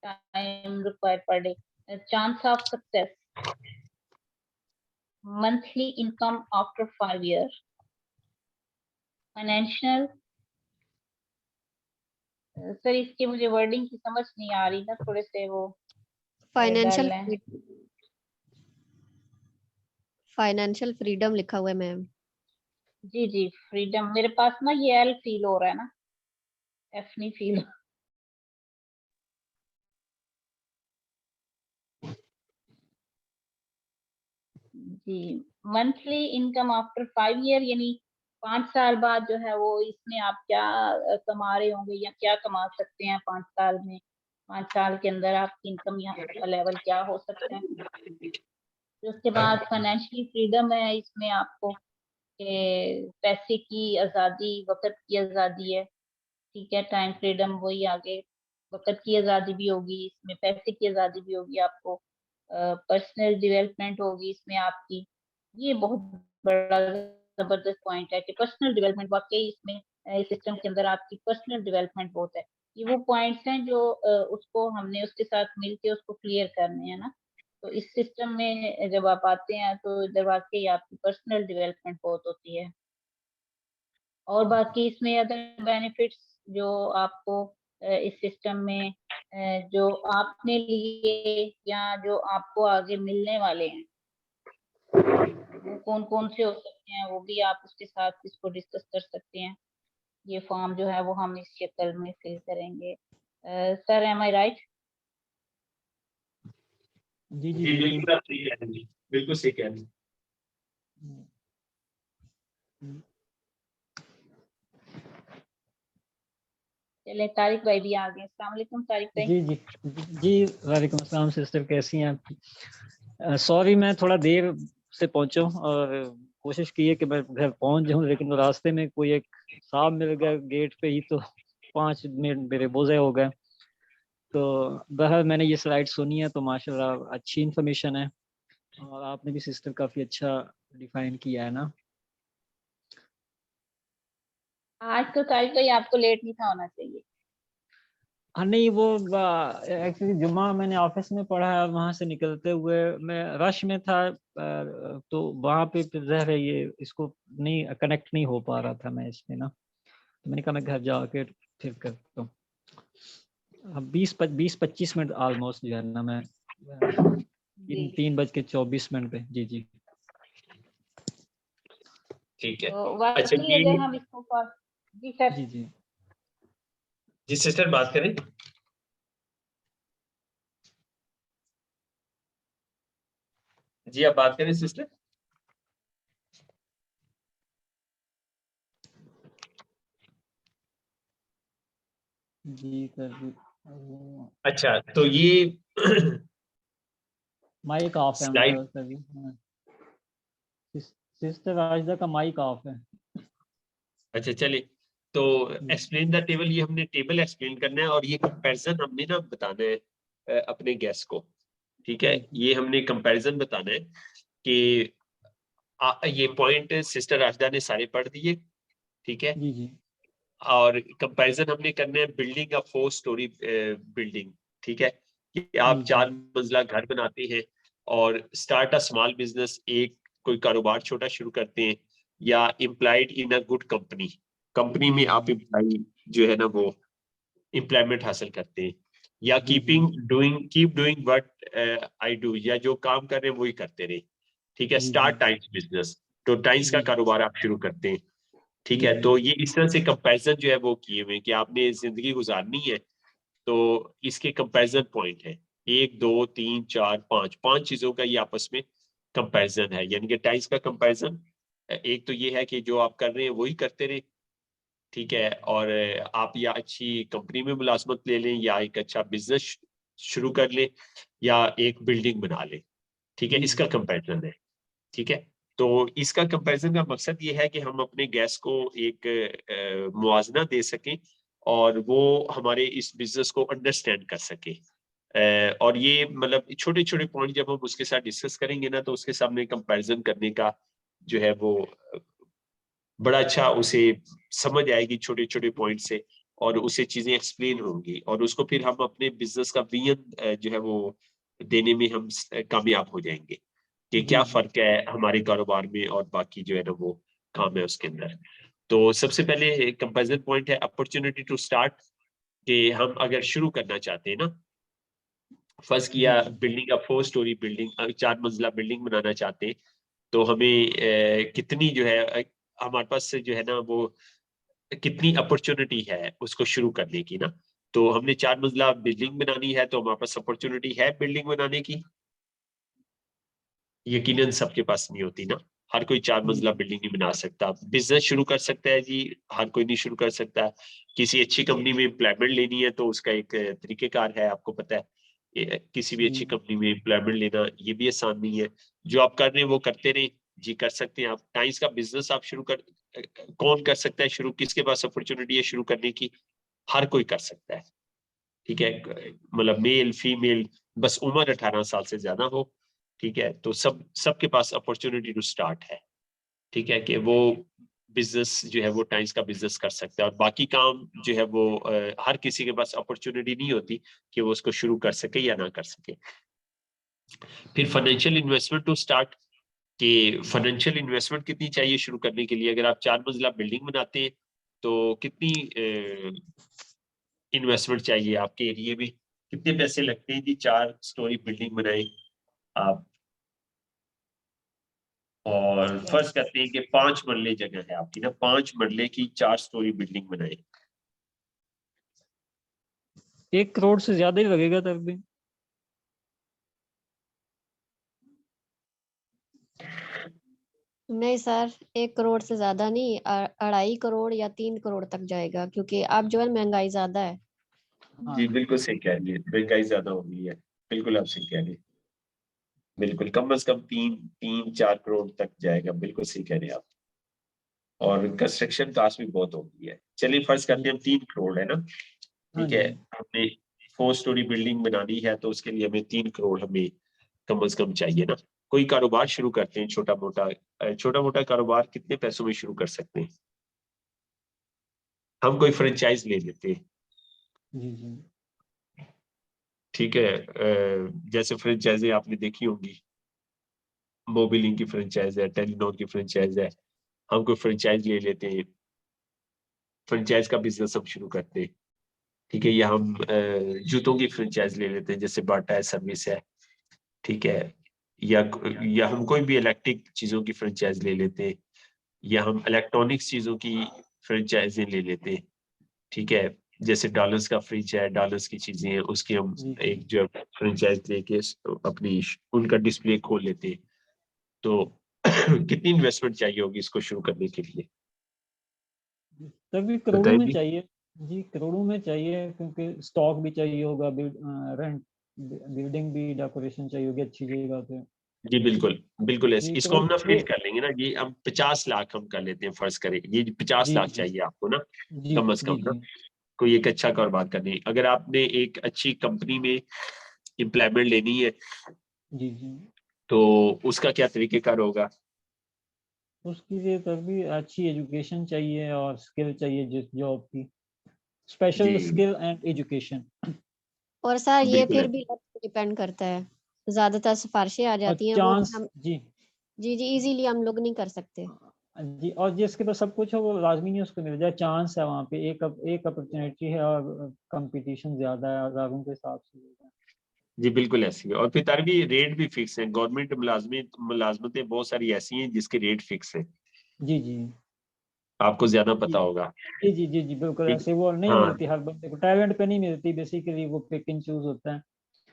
time required per day, a chance of success, monthly income after 5 years, financial। Sir इसकी मुझे वर्डिंग की समझ नहीं आ रही ना, थोड़े से वो फाइनेंशियल डल है। फाइनेंशियल फ्रीडम लिखा हुआ है मैम। जी जी, फ्रीडम मेरे पास ना ये एल फील हो रहा है ना, एफ नहीं फील। जी, मंथली इनकम आफ्टर 5 ईयर, यानी 5 साल बाद जो है वो इसमें आप क्या कमा रहे होंगे, या क्या कमा सकते हैं 5 साल में, 5 साल के अंदर आपकी इनकम यहाँ का लेवल क्या हो सकता है। तो उसके बाद फाइनेंशियली फ्रीडम है, इसमें आपको पैसे की आज़ादी, वक्त की आज़ादी है, ठीक है, टाइम फ्रीडम वही आगे, वक्त की आज़ादी भी होगी इसमें, पैसे की आज़ादी भी होगी आपको, पर्सनल डेवलपमेंट होगी इसमें आपकी। ये बहुत बड़ा जबरदस्त पॉइंट है कि पर्सनल डेवलपमेंट, वाकई इसमें इस सिस्टम के अंदर आपकी पर्सनल डेवलपमेंट बहुत है। ये वो पॉइंट्स हैं जो उसको हमने उसके साथ मिलके उसको क्लियर करने हैं ना। तो इस सिस्टम में जब आप आते हैं तो इधर वाकई आपकी पर्सनल डेवलपमेंट बहुत होती है। और बाकी इसमें अदर बेनिफिट्स जो आपको इस सिस्टम में जो आपने लिए या जो आपको आगे मिलने वाले हैं, वो कौन कौन से हो सकते हैं, वो भी आप उसके साथ इसको डिस्कस कर सकते हैं। ये फॉर्म जो है वो हम इस शक्ल में फिल करेंगे। सर, एम आई राइट? जी जी जी बिल्कुल। बिल्कुल, आप सही कह रहे हैं, बिल्कुल सही कह रहे हैं। चले, तारिक भाई भी आ गए। अस्सलाम वालेकुम तारिक भाई। जी जी जी, वालेकुम अस्सलाम सिस्टर, कैसी हैं आप? सॉरी मैं थोड़ा देर से पहुंचा हूं, और कोशिश की है कि मैं घर पहुंच जाऊं, लेकिन रास्ते में कोई एक साहब मिल गया गेट पे ही, तो 5 मिनट मेरे बोझे हो गए। तो बहरहाल मैंने ये स्लाइड सुनी है, तो माशाल्लाह अच्छी इन्फॉर्मेशन है, और आपने भी सिस्टर काफ़ी अच्छा डिफाइन किया है ना। आज तो कल तो ये आपको लेट नहीं था होना चाहिए। हाँ नहीं, वो एक्चुअली जुम्मा मैंने ऑफिस में पढ़ा है, वहां से निकलते हुए मैं रश में था, तो वहां पे फिर रह रही है, इसको नहीं कनेक्ट नहीं हो पा रहा था मैं इसमें ना, तो मैंने कहा मैं घर जाके फिर करता हूँ। 20-25 मिनट ऑलमोस्ट जो है ना, मैं जी 3:24 पे। जी जी ठीक है। तो अच्छा वर्कली ये अगर हम इसको जी सर। जी जी जी सिस्टर बात करें। जी आप बात करें सिस्टर। जी सर जी। अच्छा तो ये माइक ऑफ है स्लाइड। उनका सर जी। हाँ, सिस्टर राजदा का माइक ऑफ है। अच्छा चलिए, तो एक्सप्लेन द टेबल, ये हमने टेबल एक्सप्लेन करना है और ये कंपैरिजन हमने ना बताना है अपने गेस्ट को। ठीक है, जी ये हमने कंपैरिजन बताना है कि ये पॉइंट सिस्टर राजदा ने सारे पढ़ दिए। ठीक है, जी जी और कंपैरिजन हमने करना है बिल्डिंग अ 4 स्टोरी बिल्डिंग। ठीक है, कि आप जी 4 मंजिला घर बनाते हैं और स्टार्ट अ स्मॉल बिजनेस, एक कोई कारोबार छोटा शुरू करते हैं, या implied in a good company, company में आप इम्प्लाई जो है ना वो एम्प्लॉयमेंट हासिल करते हैं, या जी जी keep doing what I do, या जो काम कर रहे हैं वही करते रहे। ठीक है, जी जी स्टार्ट टाइम्स बिजनेस, तो टाइम्स का जी कारोबार आप शुरू करते हैं। ठीक जी है, जी तो ये इस तरह से कंपैरिजन जो है वो किए हुए हैं कि आपने जिंदगी गुजारनी है, तो इसके कंपैरिजन पॉइंट है 1 2 3 4 5, 5 चीजों का ये आपस में कंपैरिजन है, यानी कि टाइम्स का कंपैरिजन। एक तो ये है कि जो आप कर रहे हैं वही करते रहे। ठीक है, और आप या अच्छी कंपनी में मुलाजमत ले लें, या एक अच्छा बिजनेस शुरू कर लें, या एक बिल्डिंग बना लें। ठीक है, जी इसका कंपैरिजन है। ठीक है, तो इसका कंपैरिजन का मकसद ये है कि हम अपने गैस को एक मुआवजा दे सकें और वो हमारे इस बिजनेस को अंडरस्टैंड कर सके। और ये मतलब छोटे छोटे पॉइंट जब हम उसके साथ डिस्कस करेंगे ना, तो उसके सामने कंपैरिजन करने का जो है वो बड़ा अच्छा उसे समझ आएगी छोटे छोटे पॉइंट से, और उसे चीजें एक्सप्लेन होंगी, और उसको फिर हम अपने बिजनेस का विजन जो है वो देने में हम कामयाब हो जाएंगे कि जी क्या जी फर्क है हमारे कारोबार में और बाकी जो है ना वो काम है उसके अंदर। तो सबसे पहले कंपैरिजन पॉइंट है अपॉर्चुनिटी टू स्टार्ट, कि हम अगर शुरू करना चाहते हैं ना, फर्स्ट जी किया जी बिल्डिंग का 4 स्टोरी बिल्डिंग, 4 मंजिला बिल्डिंग बनाना चाहते हैं, तो हमें कितनी जो है हमारे पास से जो है ना वो कितनी अपॉर्चुनिटी है उसको शुरू करने की ना। तो हमने 4 मंजिला बिल्डिंग बनानी है, तो हमारे पास अपॉर्चुनिटी है बिल्डिंग बनाने की? यकीनन सबके पास नहीं होती ना, हर कोई 4 जी मंजिला बिल्डिंग नहीं बना सकता। बिजनेस शुरू कर सकता है जी, हर कोई नहीं शुरू कर सकता। किसी अच्छी कंपनी में एम्प्लॉयमेंट लेनी है तो उसका एक तरीकेकार है, आपको पता है। किसी भी जी अच्छी कंपनी में एम्प्लॉयमेंट लेना ये भी आसान नहीं है। जो आप कर रहे हैं वो करते रहे जी, कर सकते हैं आप। टाइम्स का बिजनेस आप शुरू कर, कौन कर सकता है शुरू, किसके पास अपॉर्चुनिटी है शुरू करने की? हर कोई कर सकता है। ठीक है, मतलब मेल फीमेल, बस उम्र 18 साल से ज्यादा हो। ठीक है, तो सबके पास अपॉर्चुनिटी टू स्टार्ट है। ठीक है, कि वो बिजनेस जो है वो टाइम्स का बिजनेस कर सकता है, और बाकी काम जो है वो हर किसी के पास अपॉर्चुनिटी नहीं होती कि वो उसको शुरू कर सके या ना कर सके। फिर फाइनेंशियल इन्वेस्टमेंट टू स्टार्ट, कि फाइनेंशियल इन्वेस्टमेंट कितनी चाहिए शुरू करने के लिए। अगर आप 4 मंजिला बिल्डिंग बनाते हैं तो कितनी इन्वेस्टमेंट चाहिए आपके एरिया में, कितने पैसे लगते हैं जी 4 स्टोरी बिल्डिंग बनाए आप? और फर्ज करते हैं कि 5 मरले जगह है आपकी ना, 5 मरले की 4 स्टोरी बिल्डिंग बनाए। 1 करोड़ से ज्यादा ही लगेगा तब भी। नहीं सर, 1 करोड़ से ज्यादा नहीं, 2.5 करोड़ या 3 करोड़ तक जाएगा, क्योंकि अब जो है महंगाई ज्यादा है। हाँ जी बिल्कुल सही कह रही है, महंगाई ज्यादा हो गई है। बिल्कुल आप सही कह रहे हैं, बिल्कुल कम से कम 3-4 करोड़ तक जाएगा, बिल्कुल सही कह रहे हैं आप। और कंस्ट्रक्शन कास्ट भी बहुत हो गई है। चलिए फर्ज करते हैं हम 3 करोड़ है ना। हाँ ठीक है, जी हमने 4 स्टोरी बिल्डिंग बनानी है, तो उसके लिए हमें 3 करोड़ हमें कम से कम चाहिए ना। कोई कारोबार शुरू करते हैं छोटा मोटा, छोटा मोटा कारोबार कितने पैसों में शुरू कर सकते हैं? हम कोई फ्रेंचाइज ले लेते हैं, जी जी ठीक है, जैसे फ्रेंचाइजी आपने देखी होंगी, मोबिलिंग की फ्रेंचाइज है, टेलीनॉर की फ्रेंचाइज है, हम कोई फ्रेंचाइज ले लेते हैं, फ्रेंचाइज का बिजनेस हम शुरू करते हैं, ठीक है, या हम जूतों की फ्रेंचाइज ले लेते हैं, जैसे बाटा है, सर्विस है, ठीक है, या या हम कोई भी इलेक्ट्रिक चीजों की फ्रेंचाइज ले लेते हैं, या हम इलेक्ट्रॉनिक्स चीजों की फ्रेंचाइजी ले लेते हैं, ठीक है, जैसे डॉलर्स का फ्रिज है, डॉलर्स की चीजें हैं, उसकी हम जी एक जो फ्रेंचाइज लेके अपनी उनका डिस्प्ले खोल लेते हैं। तो कितनी इन्वेस्टमेंट चाहिए होगी इसको शुरू करने के लिए, तभी करोड़ों बताइए में भी। चाहिए। जी करोड़ों में चाहिए, क्योंकि स्टॉक भी चाहिए होगा, रेंट, बिल्डिंग भी, डेकोरेशन चाहिए होगी अच्छी जगह पे। जी बिल्कुल बिल्कुल, ऐसे जी इसको करोड़ हम ना ये फिट कर लेंगे ना, ये हम 50 लाख हम कर लेते हैं, फर्ज करें ये 50 लाख जी चाहिए आपको ना, जी कम से जी कम ना, जी कोई एक अच्छा कारोबार करनी, अगर आपने एक अच्छी कंपनी में एम्प्लॉयमेंट लेनी है जी जी तो उसका क्या तरीकेकार होगा। उसके लिए तभी अच्छी एजुकेशन चाहिए और स्किल चाहिए जिस जॉब की, स्पेशल जी स्किल एंड एजुकेशन। और सर ये बिल्कुल है। फिर भी डिपेंड करता है, ज्यादातर सिफारिशें आ और जाती हैं, वो चांस हम जी जी जी इजीली हम लोग नहीं कर सकते। जी, और जिसके पास सब कुछ है वो लाजमी नहीं उसको मिल जाए, चांस है वहाँ पे, एक अपॉर्चुनिटी है और कंपटीशन ज्यादा है हजारों के हिसाब से। जी बिल्कुल ऐसी है, और फिर तार भी रेट भी फिक्स है, गवर्नमेंट मुलाजमतें बहुत सारी ऐसी हैं जिसके रेट फिक्स है, जी जी आपको ज्यादा जी पता होगा। जी जी जी जी बिल्कुल ठीक, ऐसे, वो नहीं हाँ मिलती हर बंदे को, टैलेंट पे नहीं मिलती, बेसिकली वो पिक एंड चूज होता है।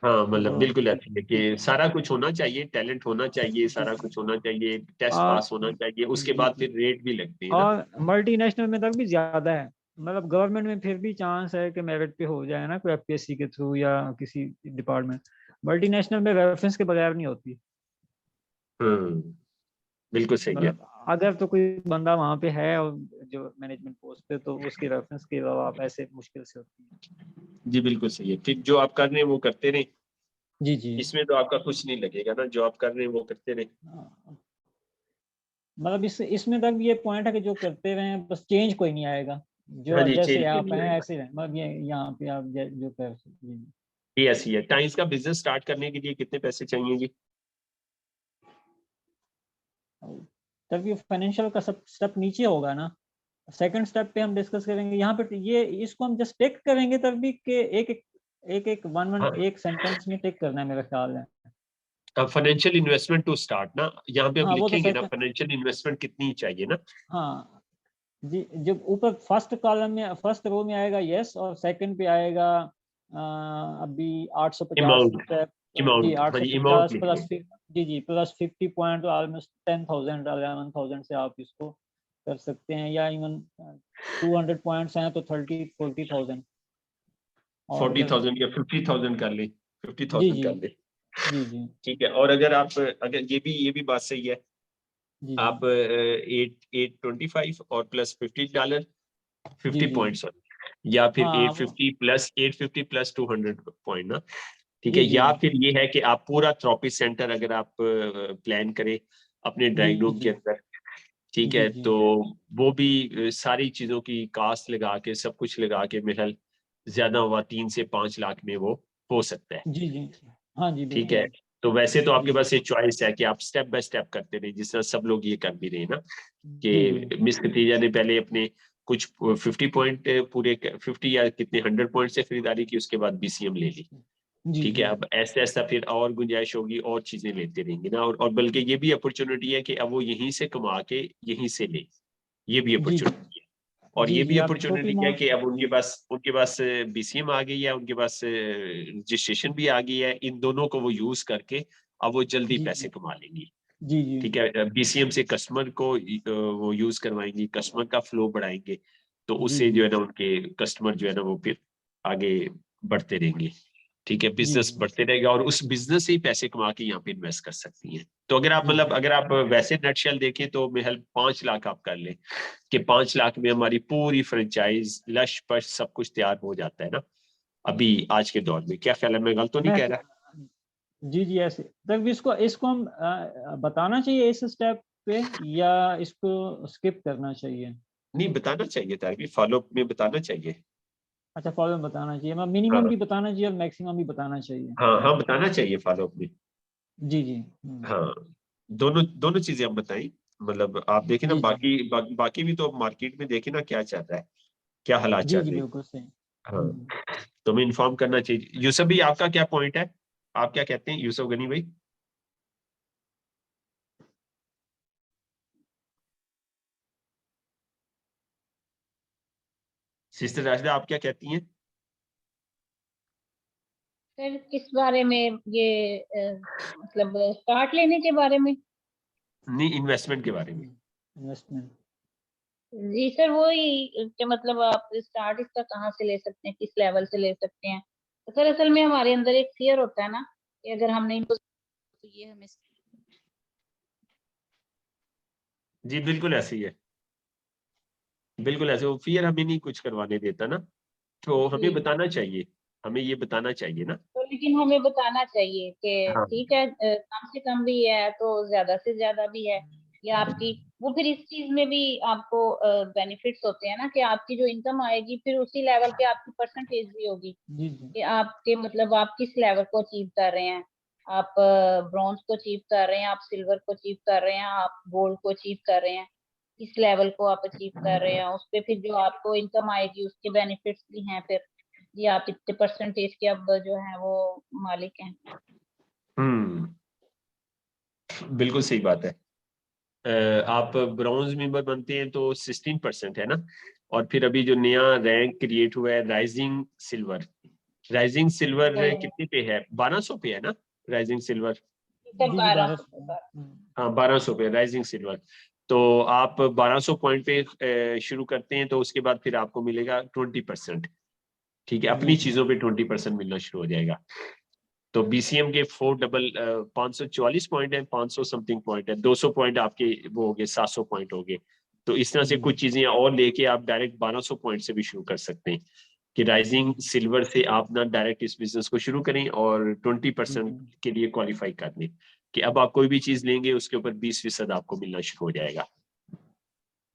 हाँ, मतलब तो बिल्कुल ऐसी है जी कि सारा कुछ होना चाहिए, टैलेंट होना चाहिए, जी सारा कुछ होना चाहिए, टेस्ट और पास होना चाहिए, उसके जी बाद जी फिर रेट भी लगते हैं ना। और मल्टीनेशनल में तक भी ज्यादा है, मतलब गवर्नमेंट में फिर भी चांस है कि मेरिट पे हो जाए ना, कोई एफपीएससी के थ्रू या किसी डिपार्टमेंट। मल्टीनेशनल में रेफरेंस के बगैर नहीं होती, हम्म, बिल्कुल सही है। मतलब अगर तो कोई बंदा वहाँ पे है और जो मैनेजमेंट पोस्ट पे, तो उसकी रेफरेंस के अलावा आप ऐसे मुश्किल से होती है। जी बिल्कुल सही है, फिर जो आप कर रहे हैं वो करते रहे, जी जी इसमें तो आपका कुछ नहीं लगेगा ना, जो आप कर रहे हैं वो करते रहे। हाँ, मतलब इसमें तक ये पॉइंट है कि जो करते रहे बस चेंज कोई नहीं आएगा, हाँ जो जी, जैसे चेंज भी आप नहीं हैं आएगा, ऐसे रहे, मतलब ये यहाँ पे आप जो कर जी ये ऐसी है। टाइम्स का बिजनेस स्टार्ट करने के लिए कितने पैसे चाहिए जी। तभी फाइनेंशियल का सब स्टेप नीचे होगा ना, सेकंड स्टेप पे हम डिस्कस करेंगे, यहाँ पे ये इसको हम जस्ट टेक करेंगे तभी के एक वन हाँ, एक सेंटेंस में टेक करना है मेरा ख्याल है। फाइनेंशियल इन्वेस्टमेंट टू स्टार्ट ना, यहाँ पे हम हाँ वो तो लिखेंगे ना सेकंड, फाइनेंशियल इन्वेस्टमेंट कितनी चाहिए ना। हाँ जी, जब ऊपर फर्स्ट कॉलम में फर्स्ट रो में आएगा यस, और सेकंड पे आएगा अभी 850 अमाउंट, स्टेप, जी अमाउंट, हाँ जी, अमाउंट 850 लिखिए। प्लस जी जी प्लस 50 पॉइंट, ऑलमोस्ट 10,000 11,000 से आप इसको कर सकते हैं, या इवन 200 पॉइंट्स हैं तो 30-40,000। और फोर्टी अगर थाउजेंड या 50,000 कर ले, फिफ्टी जी थाउजेंड जी कर ले, जी जी ठीक है। और अगर आप, अगर ये भी बात सही है, जी जी आप 825 और प्लस $50, जी 50 जी पॉइंट्स, या फिर हाँ 850 प्लस 200 पॉइंट ना, ठीक है, जी जी या फिर ये है कि आप पूरा थ्रोपी सेंटर अगर आप प्लान करें अपने जी ड्राइंग रूम के जी अंदर, ठीक जी है, जी तो वो भी सारी चीजों की कास्ट लगा के, सब कुछ लगा के, मेरे ख्याल ज्यादा हुआ 3 से 5 लाख में वो हो सकता है, जी जी हाँ जी ठीक है। बिल्कुल तो वैसे तो आपके जी पास ये चॉइस है कि आप स्टेप बाय स्टेप करते रहे, जिस तरह सब लोग ये कर भी रहे हैं ना, जी जी कि मिस खतीजा ने पहले अपने कुछ 50 पॉइंट पूरे 50 या कितने 100 पॉइंट से खरीदारी की, उसके बाद बीसीएम ले ली, जी ठीक है। जी अब ऐसे ऐसा फिर और गुंजाइश होगी, और चीजें लेते रहेंगे ना, और बल्कि ये भी अपॉर्चुनिटी है कि अब वो यहीं से कमा के यहीं से ले, ये भी जी जी अपॉर्चुनिटी है। और जी ये जी भी आप छोटी अपॉर्चुनिटी है अमाउंट कि अब उनके पास बीसीएम आ गई है, उनके पास रजिस्ट्रेशन भी आ गई है, इन दोनों को वो यूज करके अब वो जल्दी जी पैसे जी कमा लेंगी, जी जी ठीक है। बीसीएम से कस्टमर को वो यूज करवाएंगी, कस्टमर का फ्लो बढ़ाएंगे, तो जी उससे जी जो है ना उनके कस्टमर जो है ना वो फिर आगे बढ़ते रहेंगे, ठीक है, जी बिजनेस जी बढ़ते रहेगा, और उस बिजनेस से ही पैसे कमा के यहाँ पे इन्वेस्ट कर सकती हैं। तो अगर आप जी मतलब जी अगर आप वैसे नटशेल देखें तो महल 5 लाख आप कर लें, कि 5 लाख में हमारी पूरी फ्रेंचाइज लश पश सब कुछ तैयार हो जाता है ना, अभी आज के दौर में। क्या ख्याल है, मैं गलत तो नहीं मैं कह रहा। जी जी ऐसे तब इसको इसको हम बताना चाहिए इस स्टेप पे, या इसको स्किप करना चाहिए। नहीं बताना चाहिए ताकि फॉलोअप में बताना चाहिए। अच्छा, फॉलो में बताना चाहिए, मतलब मिनिमम हाँ भी बताना चाहिए और मैक्सिमम भी बताना चाहिए। हाँ हाँ बताना चाहिए फॉलोअप में। जी जी। हाँ दोनों दोनों चीजें हम बताई। मतलब आप देखें ना जी जी बाकी भी तो मार्केट में देखें ना क्या चल रहा है, क्या हालात जी चल जी, रहे हैं। बिल्कुल सही। हाँ तो हमें इन्फॉर्म करना चाहिए। यूसुफ भाई आपका क्या पॉइंट है, आप क्या कहते हैं यूसुफ गनी भाई? सिस्टर राशिदा आप क्या कहती हैं? सर किस बारे में ये मतलब स्टार्ट लेने के बारे में? नहीं इन्वेस्टमेंट के बारे में। इन्वेस्टमेंट। जी सर वही कि मतलब आप स्टार्ट इसका कहाँ से ले सकते हैं, किस लेवल से ले सकते हैं। तो सर असल में हमारे अंदर एक फियर होता है ना कि अगर हमने इनको तो ये हमें जी बिल्कुल ऐसे ही है, बिल्कुल ऐसे। वो फियर हमें नहीं कुछ करवाने देता ना, तो हमें जी। बताना चाहिए, हमें ये बताना चाहिए ना। तो लेकिन हमें बताना चाहिए कि हाँ ठीक है कम से कम भी है तो ज्यादा से ज्यादा भी है, या आपकी वो फिर इस चीज में भी आपको बेनिफिट्स होते हैं ना कि आपकी जो इनकम आएगी फिर उसी लेवल पे आपकी परसेंटेज भी होगी जी जी कि आपके मतलब आप किस लेवल को अचीव कर रहे हैं। आप ब्रॉन्ज को अचीव कर रहे हैं, आप सिल्वर को अचीव कर रहे हैं, आप गोल्ड को अचीव कर रहे हैं, किस लेवल को आप अचीव कर रहे हैं उस पे फिर जो आपको इनकम आएगी उसके बेनिफिट्स भी हैं फिर। जी आप इतने परसेंटेज के अब जो है वो मालिक हैं। बिल्कुल सही बात है। आप ब्रॉन्ज मेंबर बनते हैं तो 16% है ना, और फिर अभी जो नया रैंक क्रिएट हुआ है राइजिंग सिल्वर, राइजिंग सिल्वर कितने पे है, 1200 पे है ना राइजिंग सिल्वर? सर जी जी, 1200 हाँ 1200 पे राइजिंग सिल्वर। तो आप 1200 पॉइंट पे शुरू करते हैं तो उसके बाद फिर आपको मिलेगा 20%। ठीक है, जी अपनी जी चीजों पे 20% मिलना शुरू हो जाएगा। तो बीसीएम के 544 पॉइंट है, 500 समथिंग पॉइंट है, 200 पॉइंट आपके वो हो गए, 700 पॉइंट हो गए। तो इस तरह से जी कुछ चीजें और लेके आप डायरेक्ट 1200 पॉइंट से भी शुरू कर सकते हैं कि राइजिंग सिल्वर से आप ना डायरेक्ट इस बिजनेस को शुरू करें और 20% के लिए क्वालिफाई कर लें कि अब आप कोई भी चीज लेंगे उसके ऊपर 20% आपको मिलना शुरू हो जाएगा।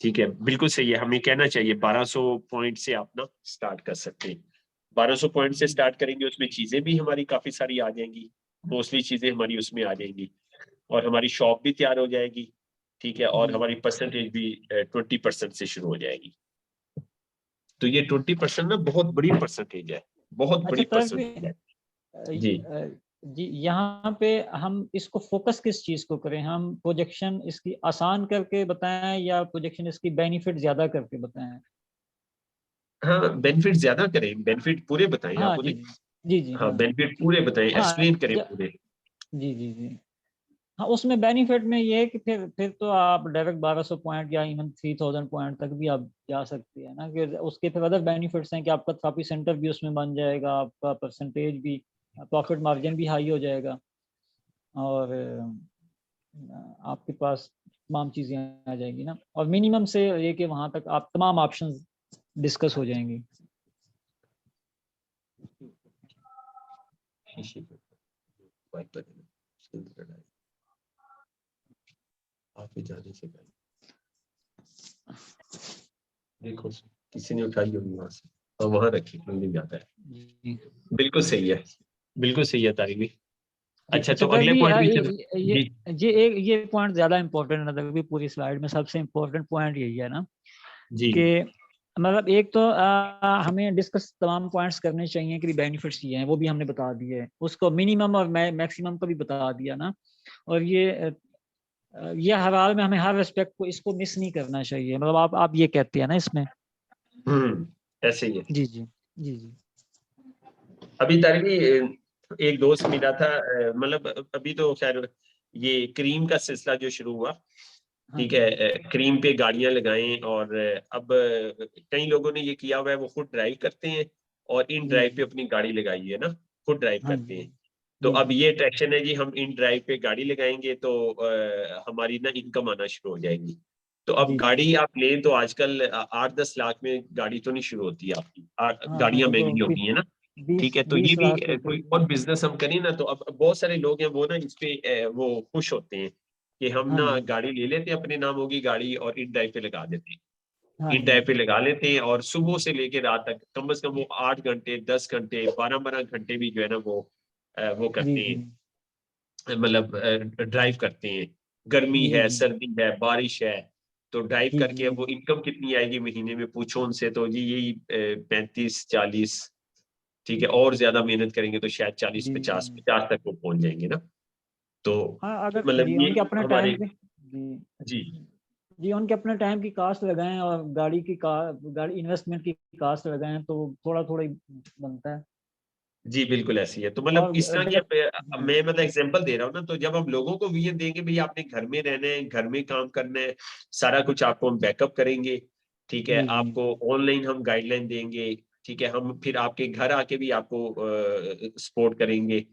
ठीक है बिल्कुल सही है, हमें कहना चाहिए 1200 पॉइंट से आप ना स्टार्ट कर सकते हैं। 1200 पॉइंट से स्टार्ट करेंगे, उसमें चीजें भी हमारी काफी सारी आ जाएंगी, मोस्टली चीजें हमारी उसमें आ जाएंगी, और हमारी शॉप भी तैयार हो जाएगी। ठीक है, और हमारी परसेंटेज भी 20% से शुरू हो जाएगी। तो ये 20% ना बहुत बड़ी परसेंटेज है, बहुत अच्छा बड़ी तब भी परसेंटेज है। जी जी यहाँ पे हम इसको फोकस किस चीज को करें, हम प्रोजेक्शन इसकी आसान करके बताएं या प्रोजेक्शन इसकी बेनिफिट ज्यादा करके बताएं? हाँ बेनिफिट ज्यादा करें, बेनिफिट पूरे बताएं हाँ आपने। जी जी जी जी हाँ हाँ बेनिफिट पूरे बताएं, हाँ एक्सप्लेन करें पूरे। जी जी जी हाँ, उसमें बेनिफिट में ये है कि फिर तो आप डायरेक्ट 1200 पॉइंट या इवन 3000 पॉइंट तक भी आप जा सकती है ना, कि उसके फिर अदर बेनिफिट्स हैं कि आपका काफी सेंटर भी उसमें बन जाएगा, आपका परसेंटेज भी, प्रॉफिट मार्जिन भी हाई हो जाएगा, और आपके पास तमाम चीजें आ जाएंगी ना, और मिनिमम से लेके वहां तक आप तमाम ऑप्शंस डिस्कस हो जाएंगी। आप जाने से पहले देखो किसी ने उठाई होगी वहां से और वहां रखी, कोई नहीं जाता है। जी बिल्कुल सही है, बिल्कुल सही है तारिक भी। जी। अच्छा अच्छा तो तक अगले भी पॉइंट भी ये जी ये पॉइंट ज्यादा इंपॉर्टेंट है, तक भी पूरी स्लाइड में सबसे इम्पोर्टेंट पॉइंट यही है ना जी कि मतलब एक तो हमें डिस्कस तमाम पॉइंट्स करने चाहिए कि बेनिफिट्स ये हैं वो भी हमने बता दिए, उसको मिनिमम और मैक्सिमम का भी बता दिया ना, और ये हर हाल में हमें हर रेस्पेक्ट को इसको मिस नहीं करना चाहिए, मतलब आप ये कहते हैं ना इसमें। ऐसे ही है। जी जी जी जी अभी तारिक भी एक दोस्त मिला था, मतलब अभी तो खैर ये क्रीम का सिलसिला जो शुरू हुआ, हाँ ठीक जी है, क्रीम पे गाड़ियां लगाएं, और अब कई लोगों ने ये किया हुआ है, वो खुद ड्राइव करते हैं और इन जी ड्राइव पे जी अपनी गाड़ी लगाई है ना, खुद ड्राइव हाँ करते जी हैं। तो जी अब जी ये ट्रैक्शन है जी, हम इन ड्राइव पे गाड़ी लगाएंगे तो हमारी ना इनकम आना शुरू हो जाएगी। तो अब जी जी गाड़ी आप लें तो आजकल 8-10 लाख में गाड़ी तो नहीं शुरू होती है आपकी, हाँ हाँ, गाड़ियां वो तो महंगी हो गई है ना। ठीक बीस है, तो ये बीस भी लाख रुपए कोई और बिजनेस हम करें ना, तो अब बहुत सारे लोग हैं वो ना इस पे वो खुश होते हैं कि हम हाँ ना जी गाड़ी ले लेते हैं, अपने नाम होगी गाड़ी और इन ड्राइव पे लगा देते हैं। हाँ इन जी, टाइप पे लगा लेते हैं और सुबह से लेके रात तक कम से कम वो 8 घंटे 10 घंटे 12 घंटे भी जो है ना वो जी करते जी हैं, मतलब ड्राइव करते हैं। गर्मी जी है, जी सर्दी है, बारिश है, तो ड्राइव जी करके जी अब वो इनकम कितनी आएगी महीने में, पूछो उनसे, तो जी यही 35-40, ठीक है, और ज्यादा मेहनत करेंगे तो शायद 40 जी 50 जी। 50 तक वो पहुंच जाएंगे ना। तो हाँ, अगर मतलब जी ये उनके अपने टाइम हमारे, के जी जी जी उनके अपने टाइम की कास्ट लगाएं और गाड़ी इन्वेस्टमेंट की कास्ट लगाएं तो थोड़ा थोड़ा ही बनता है। जी बिल्कुल ऐसी है। तो मतलब और इस तरह की जब मैं मतलब एग्जांपल दे रहा हूँ ना, तो जब हम लोगों को विजन देंगे भाई आपने घर में रहना है, घर में काम करना है, सारा कुछ आपको हम बैकअप करेंगे, ठीक है, जी जी आपको ऑनलाइन हम गाइडलाइन देंगे, ठीक है, हम फिर आपके घर आके भी आपको सपोर्ट करेंगे,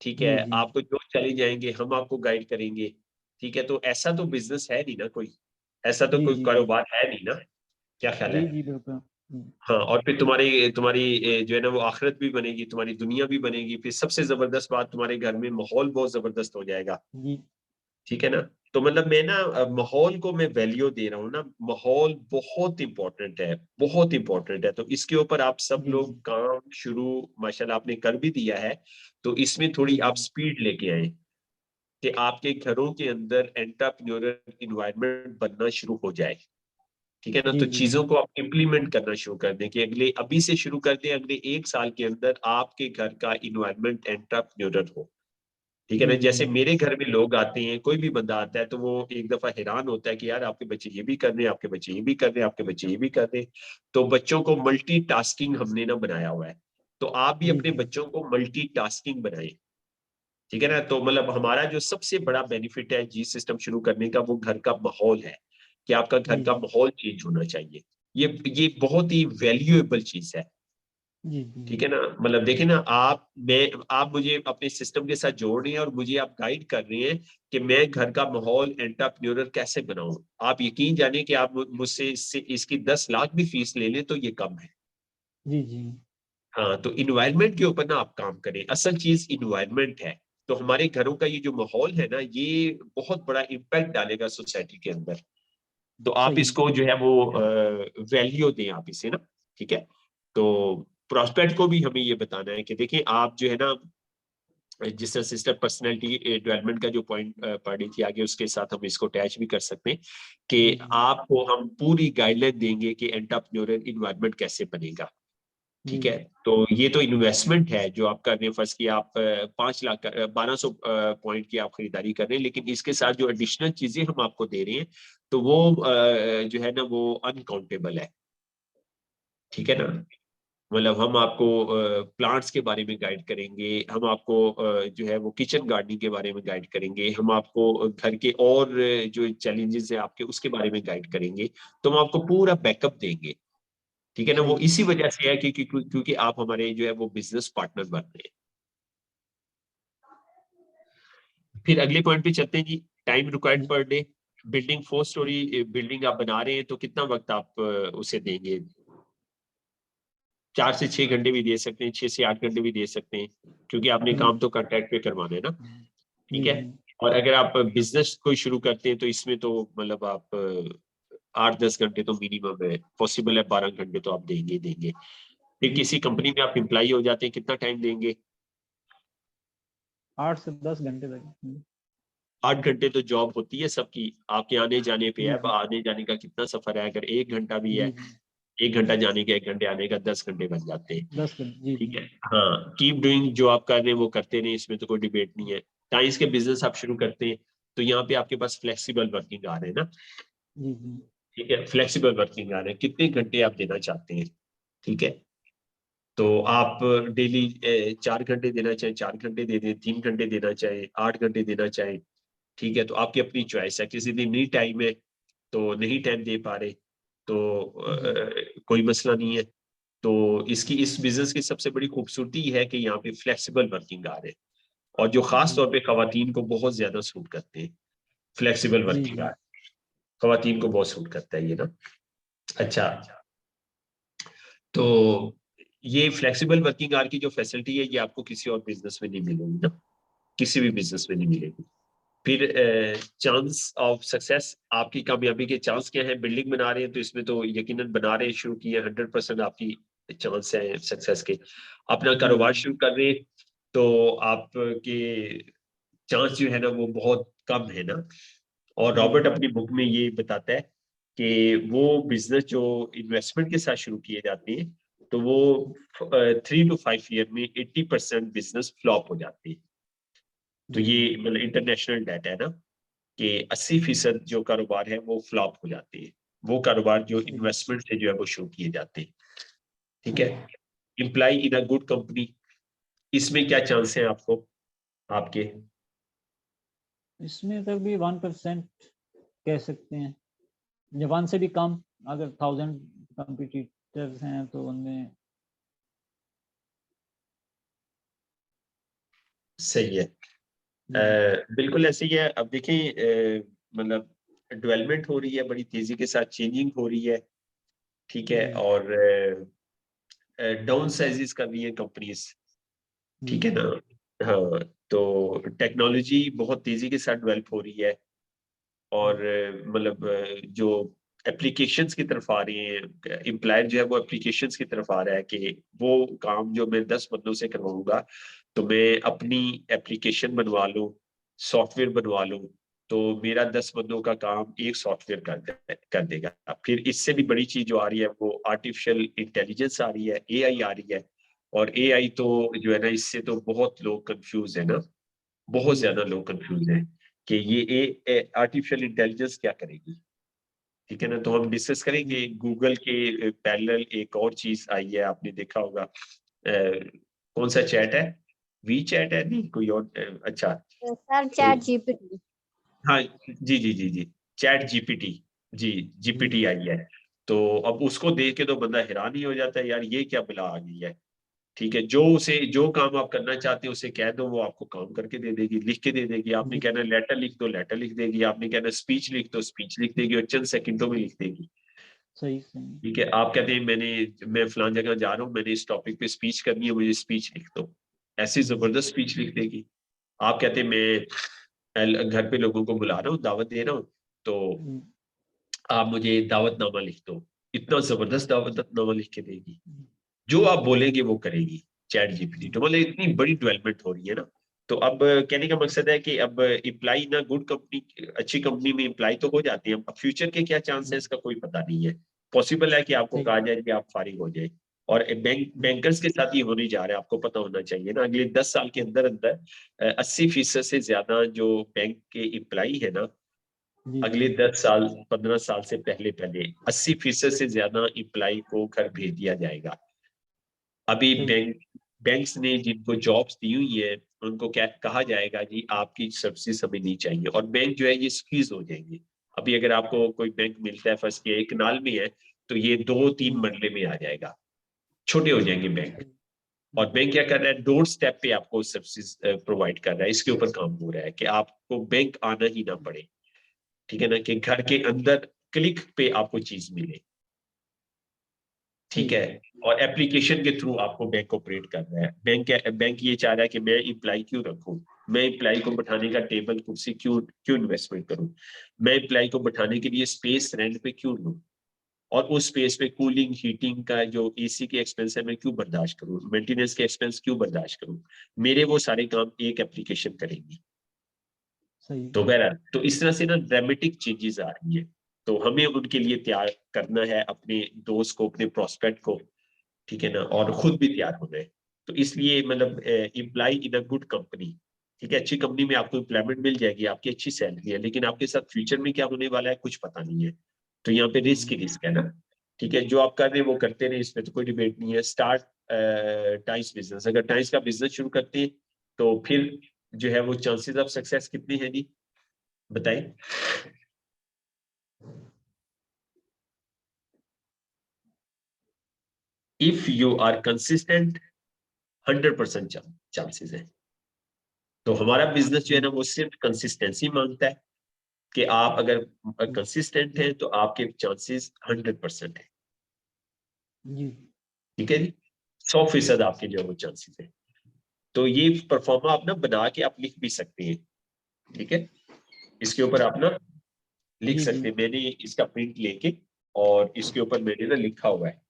ठीक है, जी जी आपको जो चले जाएंगे हम आपको गाइड करेंगे, ठीक है, तो ऐसा तो बिजनेस है नहीं ना कोई, ऐसा तो जी कोई जी जी कारोबार है नहीं ना, क्या ख्याल जी है? जी बिल्कुल। हाँ, और फिर तुम्हारी तुम्हारी जो है ना वो आखिरत भी बनेगी, तुम्हारी दुनिया भी बनेगी, फिर सबसे जबरदस्त बात तुम्हारे घर में माहौल बहुत जबरदस्त हो जाएगा, जी ठीक है ना। तो मतलब मैं ना माहौल को मैं वैल्यू दे रहा हूँ ना, माहौल बहुत इंपॉर्टेंट है, बहुत इंपॉर्टेंट है, तो इसके ऊपर आप सब जी लोग जी काम शुरू माशाल्लाह आपने कर भी दिया है। तो इसमें जी थोड़ी जी आप स्पीड लेके आए कि आपके घरों के अंदर एंटरप्रेन्योरल इन्वायरमेंट बनना शुरू हो जाए, ठीक है ना। जी तो जी चीजों को आप इम्प्लीमेंट करना शुरू कर दें कि अगले अभी से शुरू कर दें, अगले 1 साल के अंदर आपके घर का इन्वायरमेंट एंटरप्रेन्योरल हो, ठीक है ना। जी जी जैसे मेरे घर में लोग आते हैं, कोई भी बंदा आता है तो वो एक दफा हैरान होता है कि यार आपके बच्चे ये भी कर रहे हैं, आपके बच्चे ये भी कर रहे हैं, आपके बच्चे ये भी कर रहे हैं। तो बच्चों को मल्टीटास्किंग हमने ना बनाया हुआ है, तो आप भी जी अपने जी बच्चों को मल्टीटास्किंग बनाएं, ठीक है ना। तो मतलब हमारा जो सबसे बड़ा बेनिफिट है जी सिस्टम शुरू करने का, वो घर का माहौल है, कि आपका घर जी का माहौल चेंज होना चाहिए। ये बहुत ही वैल्यूएबल चीज है, जी जी ठीक है ना। मतलब देखिए ना, आप मुझे अपने सिस्टम के साथ जोड़ रहे हैं और मुझे आप गाइड कर रहे हैं कि मैं घर का माहौल एंटरप्रेन्योरल कैसे बनाऊं। आप यकीन जाने कि आप मुझसे इसकी 10 लाख भी फीस ले लें तो ये कम है। जी जी हाँ, तो इन्वायरमेंट के ऊपर ना आप काम करें, असल चीज इन्वायरमेंट है। तो हमारे घरों का ये जो माहौल है ना, ये बहुत बड़ा इम्पैक्ट डालेगा सोसाइटी के अंदर। तो आप सही। इसको जो है वो वैल्यू दें आप इसे ना, ठीक है। तो प्रोस्पेक्ट को भी हमें ये बताना है कि देखिए आप जो है ना, जिस तरह सिस्टर पर्सनैलिटी डेवलपमेंट का जो पॉइंट पढ़ी थी आगे, उसके साथ हम इसको अटैच भी कर सकते हैं कि जी जी आपको हम पूरी गाइडलाइन देंगे कि एंटरप्रेन्योरल इन्वायरमेंट कैसे बनेगा, जी ठीक है। तो ये तो इन्वेस्टमेंट है जो आप कर रहे हैं, फर्स्ट की आप 5 लाख 1200 पॉइंट की आप खरीदारी कर रहे हैं, लेकिन इसके साथ जो एडिशनल चीजें हम आपको दे रहे हैं, तो वो जो है ना वो अनकाउंटेबल है, ठीक है ना। मतलब हम आपको प्लांट्स के बारे में गाइड करेंगे, हम आपको जो है वो किचन गार्डनिंग के बारे में गाइड करेंगे, हम आपको घर के और जो चैलेंजेस है आपके उसके बारे में गाइड करेंगे। तो हम आपको पूरा बैकअप देंगे, ठीक है ना। वो सही। इसी वजह से है कि क्योंकि आप हमारे जो है वो बिजनेस पार्टनर बन रहे हैं। फिर अगले पॉइंट पे चलते हैं जी, टाइम रिक्वायर्ड जी per day. Building 4 story building आप बना रहे हैं तो कितना वक्त आप उसे देंगे? 4 से 6 घंटे भी दे सकते हैं, 6 से 8 घंटे भी दे सकते हैं, क्योंकि आपने जी काम तो कॉन्ट्रैक्ट पे करवाना है ना, ठीक जी है। जी और अगर आप बिजनेस कोई शुरू करते हैं तो इसमें तो मतलब आप 8-10 घंटे तो मिनिमम है, पॉसिबल है 12 घंटे तो आप देंगे ही देंगे। फिर जी किसी कंपनी में आप एम्प्लॉई हो जाते हैं, कितना टाइम देंगे? 8 से 10 घंटे तक। 8 घंटे तो जॉब होती है सबकी, आपके आने जाने पे है, जी जी आने जाने का कितना सफर है, अगर 1 घंटा भी है, जी जी 1 घंटा जाने का 1 घंटे आने का 10 घंटे बन जाते हैं, 10 घंटे। जी ठीक जी है। हाँ, कीप डूइंग, जो आप कर रहे हैं वो करते रहे, इसमें तो कोई डिबेट नहीं है। टाइम्स के बिजनेस आप शुरू करते हैं तो यहाँ पे आपके पास फ्लेक्सिबल वर्किंग आ रहे हैं ना, जी जी ठीक है, फ्लेक्सिबल वर्किंग आ रहे हैं, कितने घंटे आप देना चाहते हैं, ठीक है। तो आप डेली 4 घंटे देना चाहें 4 घंटे दे दें, 3 घंटे देना चाहें 8 घंटे देना चाहें, ठीक है। तो आपकी अपनी चॉइस है, किसी दिन नहीं टाइम है तो नहीं टाइम दे पा रहे तो जी कोई मसला नहीं है। तो इस बिजनेस की सबसे बड़ी खूबसूरती है कि यहाँ पे फ्लेक्सिबल वर्किंग आ रहे हैं, और जो खास जी तौर पे खवातीन को बहुत ज्यादा सूट करते हैं, फ्लेक्सिबल जी वर्किंग आ जी रहे हैं, खवातीन को बहुत सूट करता है ये ना। अच्छा, तो ये फ्लेक्सिबल वर्किंग आवर की जो फैसिलिटी है ये आपको किसी और बिजनेस में नहीं मिलेगी ना, किसी भी बिजनेस में नहीं मिलेगी, फिर चांस ऑफ सक्सेस, आपकी कामयाबी के चांस क्या है? बिल्डिंग बना रहे हैं तो इसमें तो यकीनन बना रहे हैं, शुरू किए 100% आपकी चांस है सक्सेस के। अपना कारोबार शुरू कर रहे हैं तो आपके चांस जो है ना वो बहुत कम है ना। और रॉबर्ट अपनी बुक में ये बताता है कि वो बिजनेस जो इन्वेस्टमेंट के साथ शुरू किए जाते हैं तो वो 3 to 5 ईयर में 80% बिजनेस फ्लॉप हो जाती है। तो ये मतलब इंटरनेशनल डाटा है ना कि 80% जो कारोबार है वो फ्लॉप हो जाते हैं, वो कारोबार जो इन्वेस्टमेंट से जो है वो शुरू किए जाते हैं। ठीक है, imply in a good company, इसमें क्या चांस है आपको आपके? इसमें तक भी 1% कह सकते हैं, या 1 से भी कम। अगर 1000 कंपटीटर्स हैं तो उनमें सही है। बिल्कुल ऐसे ही है। अब देखिए मतलब डेवलपमेंट हो रही है बड़ी तेजी के साथ, चेंजिंग हो रही है। ठीक है, और डाउन साइजेस कर रही है कंपनीज। ठीक है ना। हाँ, तो टेक्नोलॉजी बहुत तेजी के साथ डेवलप हो रही है और मतलब जो एप्लीकेशंस की तरफ आ रही है, एम्प्लॉयर जो है वो एप्लीकेशंस की तरफ आ रहा है कि वो काम जो मैं 10 बंदों से करवाऊंगा तो मैं अपनी एप्लीकेशन बनवा लूं, सॉफ्टवेयर बनवा लूं, तो मेरा 10 बंदों का काम एक सॉफ्टवेयर कर देगा। फिर इससे भी बड़ी चीज जो आ रही है वो आर्टिफिशियल इंटेलिजेंस आ रही है, एआई आ रही है। और एआई तो जो है ना, इससे तो बहुत लोग कंफ्यूज है ना, बहुत ज्यादा लोग कंफ्यूज हैं कि ये आर्टिफिशियल इंटेलिजेंस क्या करेगी। ठीक है ना, तो हम डिस्कस करेंगे। गूगल के पैरेलल एक और चीज आई है, आपने देखा होगा, कौन सा चैट है? वी चैट है? नहीं, कोई और अच्छा सर तो चैट जीपीटी। हाँ, जी जी जी जी, चैट जीपीटी। जी, जीपीटी आई है। तो अब उसको देख के तो बंदा हैरान ही हो जाता है, यार ये क्या बला आ गई है। ठीक है, जो काम आप करना चाहते हो उसे कह दो, वो आपको काम करके दे देगी, लिख के दे देगी। आपने कहना लेटर लिख दो, लेटर लिख देगी। आपने कहना स्पीच लिख दो, स्पीच लिख देगी, और चंद सेकंडों में लिख देगी। सही। ठीक है, आप कहते हैं मैं फलान जगह जा रहा हूँ, मैंने इस टॉपिक पे स्पीच करनी है, मुझे स्पीच लिख दो, ऐसी जबरदस्त स्पीच लिख देगी। आप कहते हैं मैं घर पे लोगों को बुला रहा हूँ, दावत दे रहा हूँ, तो आप मुझे दावतनामा लिख दो, इतना जबरदस्त दावतनामा लिख के देगी। जो आप बोलेंगे वो करेगी चैट जीपीटी। तो मतलब इतनी बड़ी डेवलपमेंट हो रही है ना। तो अब कहने का मकसद है कि अब इम्प्लाई ना गुड कंपनी, अच्छी कंपनी में इम्प्लाई तो हो जाती है, अब फ्यूचर के क्या चांस है इसका कोई पता नहीं है। पॉसिबल है कि आपको कहा जाए कि आप फारिग हो जाए। और बैंकर्स के साथ ही होने जा रहा है, आपको पता होना चाहिए ना, अगले 10 साल के अंदर अंदर 80% से ज्यादा जो बैंक के इम्प्लाई है ना, अगले 10 साल 15 साल से पहले पहले 80% से ज्यादा इम्प्लाई को घर भेज दिया जाएगा। अभी बैंक्स ने जिनको जॉब्स दी हुई है उनको क्या कहा जाएगा, जी आपकी सर्विसेज हमें नहीं चाहिए, और बैंक जो है ये स्क्वीज हो जाएंगे। अभी अगर आपको कोई बैंक मिलता है, फर्स्ट के एक नाल में है, तो ये 2-3 मरले में आ जाएगा, छोटे हो जाएंगे बैंक। और बैंक क्या कर रहा है, डोर स्टेप पे आपको सर्विसेज प्रोवाइड कर रहा है। इसके ऊपर काम हो रहा है कि आपको बैंक आना ही ना पड़े। ठीक है ना, कि घर के अंदर क्लिक पे आपको चीज मिले। ठीक है, और एप्लीकेशन के थ्रू आपको बैंक ऑपरेट कर रहा है। बैंक ये चाह रहा है कि मैं इम्प्लाई क्यों रखूं, मैं इम्प्लाई को बैठाने का टेबल कुर्सी क्यों क्यों इन्वेस्टमेंट करूं, मैं इम्प्लाई को बैठाने के लिए स्पेस रेंट पे क्यों लूं, और उस स्पेस पे कूलिंग हीटिंग का जो एसी के एक्सपेंस है मैं क्यों बर्दाश्त करूं, मेंटेनेंस के एक्सपेंस क्यों बर्दाश्त करूं। मेरे वो सारे काम एक एप्लीकेशन करेंगी। तो बहरहाल, तो इस तरह से ना ड्रामेटिक चेंजेस आ रही है। तो हमें उनके लिए तैयार करना है अपने दोस्त को, अपने प्रोस्पेक्ट को। ठीक है ना, और खुद भी तैयार होना है। तो इसलिए मतलब imply in a good company. ठीक है, अच्छी कंपनी में आपको एम्प्लॉयमेंट मिल जाएगी, आपकी अच्छी सैलरी है, लेकिन आपके साथ फ्यूचर में क्या होने वाला है कुछ पता नहीं है। तो यहाँ पे रिस्क ही रिस्क है ना। ठीक है, जो आप कर रहे हैं वो करते रहे, इसमें तो कोई डिबेट नहीं है। स्टार्ट टाइम्स बिजनेस, अगर टाइम्स का बिजनेस शुरू करते हैं तो फिर जो है वो चांसेस ऑफ सक्सेस कितनी है जी, बताइए। If you are consistent 100% chances है। तो हमारा बिजनेस जो है ना वो सिर्फ कंसिस्टेंसी मांगता है कि आप अगर कंसिस्टेंट हैं तो आपके चांसेस 100% है। ठीक है जी, 100% आपके जो है वो चांसेस है। तो ये परफॉर्मा आप ना बना के आप लिख भी सकते हैं। ठीक है, इसके ऊपर आप ना लिख जी, सकते हैं, मैंने इसका प्रिंट लेके और इसके ऊपर मैंने ना लिखा हुआ है,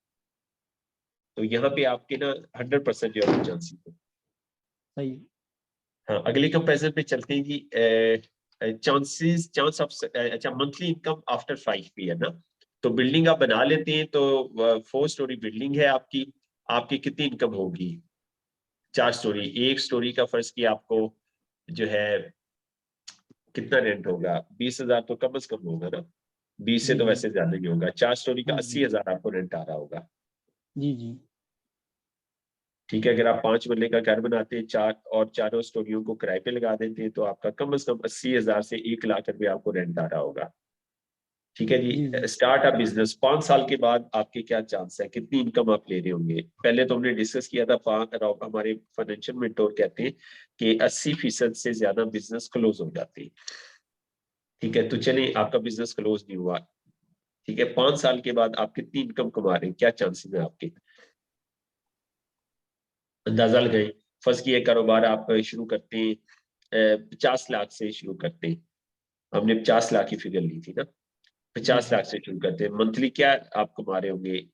तो यहाँ पे आपके ना 100% जो है चांसेस है। सही। हाँ, अगले कंपैरिजन पे चलते हैं जी। चांस ऑफ अच्छा मंथली इनकम आफ्टर 5 ईयर ना, तो बिल्डिंग आप बना लेते हैं तो 4 स्टोरी बिल्डिंग है आपकी, आपकी कितनी इनकम होगी? 4 स्टोरी, एक स्टोरी का फर्ज किया आपको जो है कितना रेंट होगा? 20,000 तो कम से कम होगा ना, 20 से जी, तो जी। वैसे ज्यादा ही होगा। 4 स्टोरी का हाँ जी। 80,000 आपको रेंट आ रहा होगा। जी, जी। ठीक है, अगर आप 5 मरले का घर बनाते हैं, चारों स्टोरियों को किराए पे लगा देते हैं, तो आपका कम से कम 80,000 से 1 लाख रुपए आपको रेंट आ रहा होगा। ठीक है जी, जी। जी। स्टार्ट अप बिजनेस 5 साल के बाद आपके क्या चांस है, कितनी इनकम आप ले रहे होंगे? पहले तो हमने डिस्कस किया था, हमारे फाइनेंशियल मेंटोर कहते हैं कि 80% से ज्यादा बिजनेस क्लोज हो जाती है। ठीक है, तो चलिए आपका बिजनेस क्लोज नहीं हुआ। ठीक है, 5 साल के बाद आप कितनी इनकम कमा रहे हैं, क्या चांसेस है आपके? अंदाजा लगाएं। फर्स्ट ये कारोबार आप शुरू करते हैं 50 लाख से शुरू करते हैं, हमने 50 लाख की फिगर ली थी ना, जी, 50 जी। लाख से शुरू करते हैं। मंथली क्या आप कमा रहे होंगे?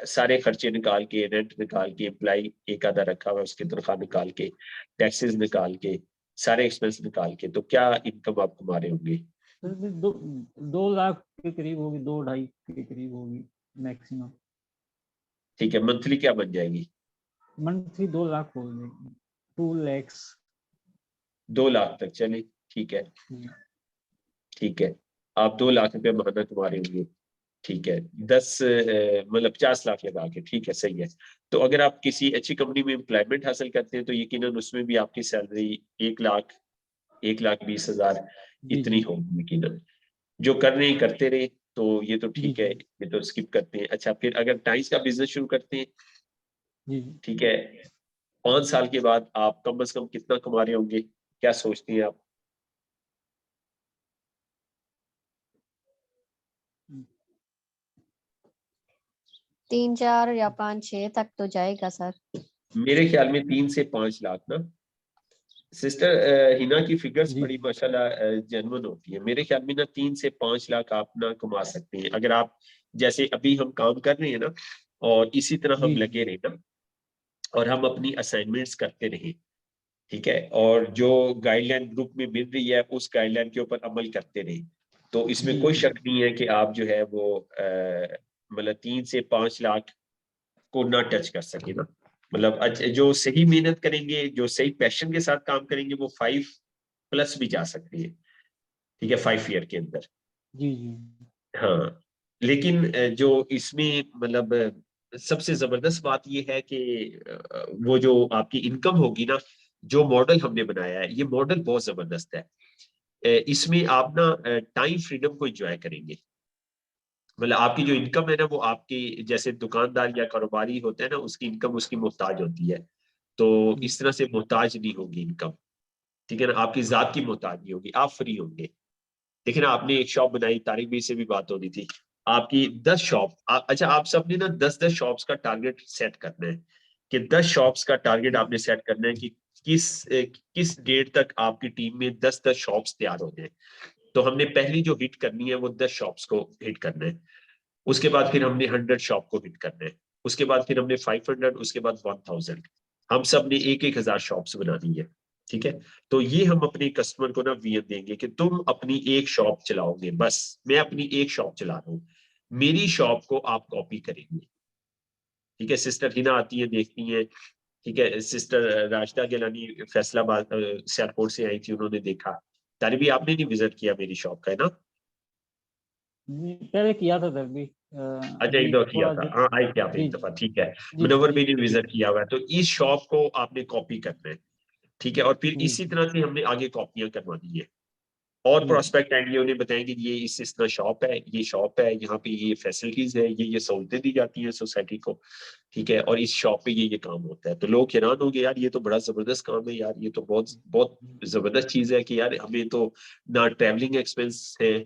सारे खर्चे निकाल के, रेंट निकाल के, एम्प्लाई एक आधा रखा हुआ उसकी तनख्वाह निकाल के, टैक्सेस निकाल के, सारे एक्सपेंस निकाल के, तो क्या इनकम आप कमा रहे होंगे? तो फिर 2 लाख के करीब होगी, 2-2.5 के करीब होगी मैक्सिमम। ठीक है, मंथली क्या बन जाएगी? मंथली 2 लाख हो जाएगी, 2 lakhs। 2 लाख तक चले, ठीक है। ठीक है, आप 2 लाख रुपए महीना कमा रहे होंगे। ठीक है, 10 मतलब 50 लाख लगा के, ठीक है, सही है। तो अगर आप किसी अच्छी कंपनी में एम्प्लॉयमेंट हासिल करते हैं तो यकीनन उसमें भी आपकी सैलरी 1 लाख, 1,20,000 जी, इतनी जी। होगी यकीनन। जो कर रहे हैं करते रहे, तो ये तो जी, ठीक है, जी। ये तो स्किप करते हैं। अच्छा, फिर अगर टाइल्स का बिजनेस शुरू करते हैं, जी, जी। ठीक है, 5 साल के बाद आप कम से कम कितना कमा रहे होंगे, क्या सोचती हैं आप? 3-4 या 5-6 तक तो जाएगा सर। मेरे ख्याल में 3 से 5 लाख ना। सिस्टर हिना की फिगर्स जी, बड़ी माशाल्लाह जेन्युइन होती है। मेरे ख्याल में ना 3 से 5 लाख आप ना कमा सकते हैं, अगर आप जैसे अभी हम काम कर रहे हैं ना, और इसी तरह हम जी। लगे रहे ना, और हम अपनी असाइनमेंट्स करते रहे। ठीक है, और जो गाइडलाइन ग्रुप में मिल रही है उस गाइडलाइन के ऊपर अमल करते रहे, तो इसमें जी, कोई जी। शक नहीं है कि आप जो है वो मतलब 3 से 5 लाख को ना टच कर सके ना। मतलब जो सही मेहनत करेंगे, जो सही पैशन के साथ काम करेंगे, वो 5+ भी जा सकती है। ठीक है, 5 ईयर के अंदर। जी, जी। हाँ, लेकिन जो इसमें मतलब सबसे जबरदस्त बात ये है कि वो जो आपकी इनकम होगी ना, जो मॉडल हमने बनाया है, ये मॉडल बहुत जबरदस्त है। इसमें आप ना टाइम फ्रीडम को एंजॉय करेंगे। मतलब आपकी जो इनकम है ना, वो आपकी जैसे दुकानदार या कारोबारी होता है ना, उसकी इनकम उसकी मोहताज होती है, तो जी, इस तरह से मोहताज नहीं होगी इनकम। ठीक है ना, आपकी जात की मोहताज नहीं होगी, आप फ्री होंगे। देखिए ना, आपने एक शॉप बनाई, तारिक भाई से भी बात हो रही थी, आपकी 10 शॉप, अच्छा आप सबने ना 10-10 शॉप्स का टारगेट सेट करना है, कि 10 शॉप्स का टारगेट जी। आपने सेट करना है कि किस डेट तक आपकी टीम में 10-10 शॉप्स तैयार हो जाए। तो हमने पहली जो हिट करनी है वो 10 शॉप्स को हिट करना है, उसके बाद फिर हमने 100 शॉप को हिट करना है, उसके बाद फिर हमने 500, उसके बाद 1000, हम सब ने 1,000 शॉप्स बनानी है। ठीक है, तो ये हम अपने कस्टमर को ना विजन देंगे कि तुम अपनी एक शॉप चलाओगे, बस मैं अपनी एक शॉप चला रहा हूँ, मेरी शॉप को आप कॉपी करेंगे। ठीक है, सिस्टर हिना आती है, देखती है। ठीक है, सिस्टर राशिदा गिलानी फैसलाबाद सियालकोट से आई थी, उन्होंने देखा। तारी भी आपने नहीं विजिट किया मेरी शॉप का, है ना? जी, पहले किया था सर भी। अच्छा, एक अभी दो किया थोड़ा था, जो। हाँ आई थी आप जी, एक दफा, ठीक है। जी। मनोवर जी, भी ने विजिट किया हुआ है, तो इस शॉप को आपने कॉपी करना है। ठीक है, और फिर जी। इसी तरह से हमने आगे कॉपियां करवानी है, और जी, प्रोस्पेक्ट आएंगे, उन्हें बताएंगे ये इस तरह शॉप है, ये शॉप है, यहाँ पे ये फैसिलिटीज है, ये सहूलतें दी जाती हैं सोसाइटी को। ठीक है, और इस शॉप पे ये काम होता है, तो लोग हैरान होंगे, यार ये तो बड़ा जबरदस्त काम है यार, ये तो बहुत बहुत जबरदस्त चीज है कि यार हमें तो ना ट्रैवलिंग एक्सपेंस है,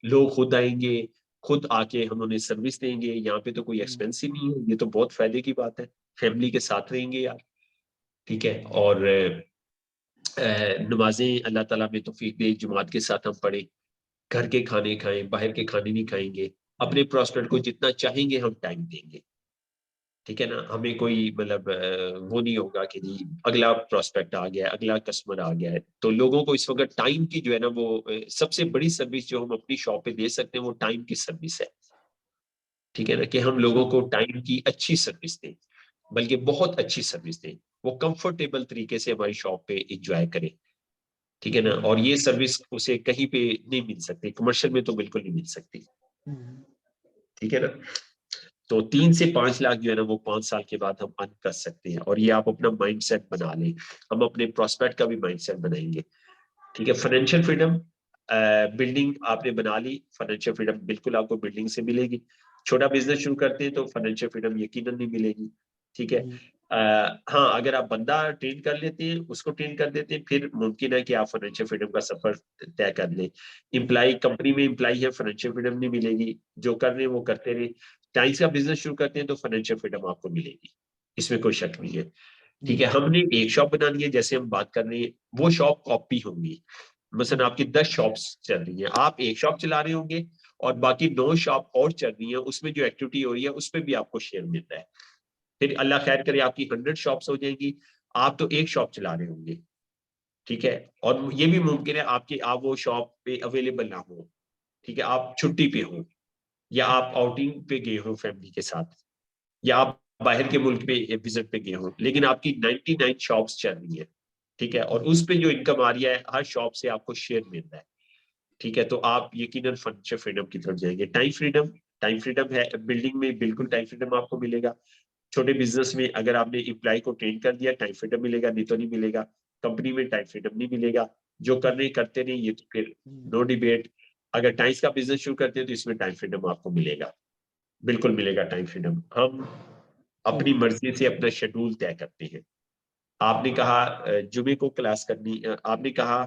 लोग खुद आएंगे, खुद आके हम उन्हें सर्विस देंगे, यहाँ पे तो कोई एक्सपेंस ही नहीं है, ये तो बहुत फायदे की बात है, फैमिली के साथ रहेंगे यार। ठीक है, और नमाजें अल्लाह ताला में तौफीक दे, जमात के साथ हम पढ़े, घर के खाने खाएं, बाहर के खाने नहीं खाएंगे, अपने प्रॉस्पेक्ट को जितना चाहेंगे हम टाइम देंगे, ठीक है ना। हमें कोई मतलब वो नहीं होगा कि जी अगला प्रॉस्पेक्ट आ गया, अगला कस्टमर आ गया है। तो लोगों को इस वक्त टाइम की जो है ना वो सबसे बड़ी सर्विस जो हम अपनी शॉप पे दे सकते हैं वो टाइम की सर्विस है, ठीक है ना, कि हम लोगों को टाइम की अच्छी सर्विस दें, बल्कि बहुत अच्छी सर्विस दें, वो कंफर्टेबल तरीके से हमारी शॉप पे एंजॉय करें, ठीक है ना। और ये सर्विस उसे कहीं पे नहीं मिल सकती, कमर्शियल में तो बिल्कुल नहीं मिल सकती, ठीक है ना। तो 3 से 5 लाख जो है ना वो 5 साल के बाद हम अर्न कर सकते हैं, और ये आप अपना माइंडसेट बना लें, हम अपने प्रोस्पेक्ट का भी माइंडसेट बनाएंगे, ठीक है। फाइनेंशियल फ्रीडम, बिल्डिंग आपने बना ली, फाइनेंशियल फ्रीडम बिल्कुल आपको बिल्डिंग से मिलेगी। छोटा बिजनेस शुरू करते हैं तो फाइनेंशियल फ्रीडम यकीनन नहीं मिलेगी, ठीक है। हाँ, अगर आप बंदा ट्रेन कर लेते हैं, उसको ट्रेन कर देते हैं, फिर मुमकिन है कि आप फाइनेंशियल फ्रीडम का सफर तय कर लें। इम्प्लाई, कंपनी में इम्प्लाई है, फाइनेंशियल फ्रीडम नहीं मिलेगी, जो कर रहे हैं वो करते रहे। टाइल्स का बिजनेस शुरू करते हैं तो फाइनेंशियल फ्रीडम आपको मिलेगी, इसमें कोई शक नहीं है, ठीक है। हमने एक शॉप बनानी है, जैसे हम बात कर रहे हैं, वो शॉप कॉपी होंगी, मसलन आपकी 10 शॉप्स चल रही हैं, आप एक शॉप चला रहे होंगे और बाकी 9 शॉप और चल रही है, उसमें जो एक्टिविटी हो रही है उस पर भी आपको शेयर मिलता है। फिर अल्लाह खैर करे आपकी 100 शॉप्स हो जाएंगी, आप तो एक शॉप चला रहे होंगे, ठीक है। और ये भी मुमकिन है आपकी आप वो शॉप पे अवेलेबल ना हो, ठीक है, आप छुट्टी पे हो, या आप आउटिंग पे गए हो फैमिली के साथ, या आप बाहर के मुल्क पे विजिट पे गए हो, लेकिन आपकी 99 शॉप्स चल रही है, ठीक है, और उस पे जो इनकम आ रही है हर शॉप से आपको शेयर मिल रहा है, ठीक है। तो आप यकीनन फाइनेंशियल फ्रीडम की तरफ जाएंगे। टाइम फ्रीडम, टाइम फ्रीडम है बिल्डिंग में, बिल्कुल टाइम फ्रीडम आपको मिलेगा। छोटे बिजनेस में अगर आपने इम्प्लाई को ट्रेन कर दिया, टाइम फ्रीडम मिलेगा, नहीं तो नहीं मिलेगा। कंपनी में टाइम फ्रीडम नहीं मिलेगा, जो कर रहे करते नहीं, ये तो फिर नो डिबेट। अगर टाइम्स का बिजनेस शुरू करते हैं तो इसमें टाइम फ्रीडम आपको मिलेगा, बिल्कुल मिलेगा टाइम फ्रीडम। हम अपनी मर्जी से अपना शेड्यूल तय करते हैं। आपने कहा जुमे को क्लास करनी, आपने कहा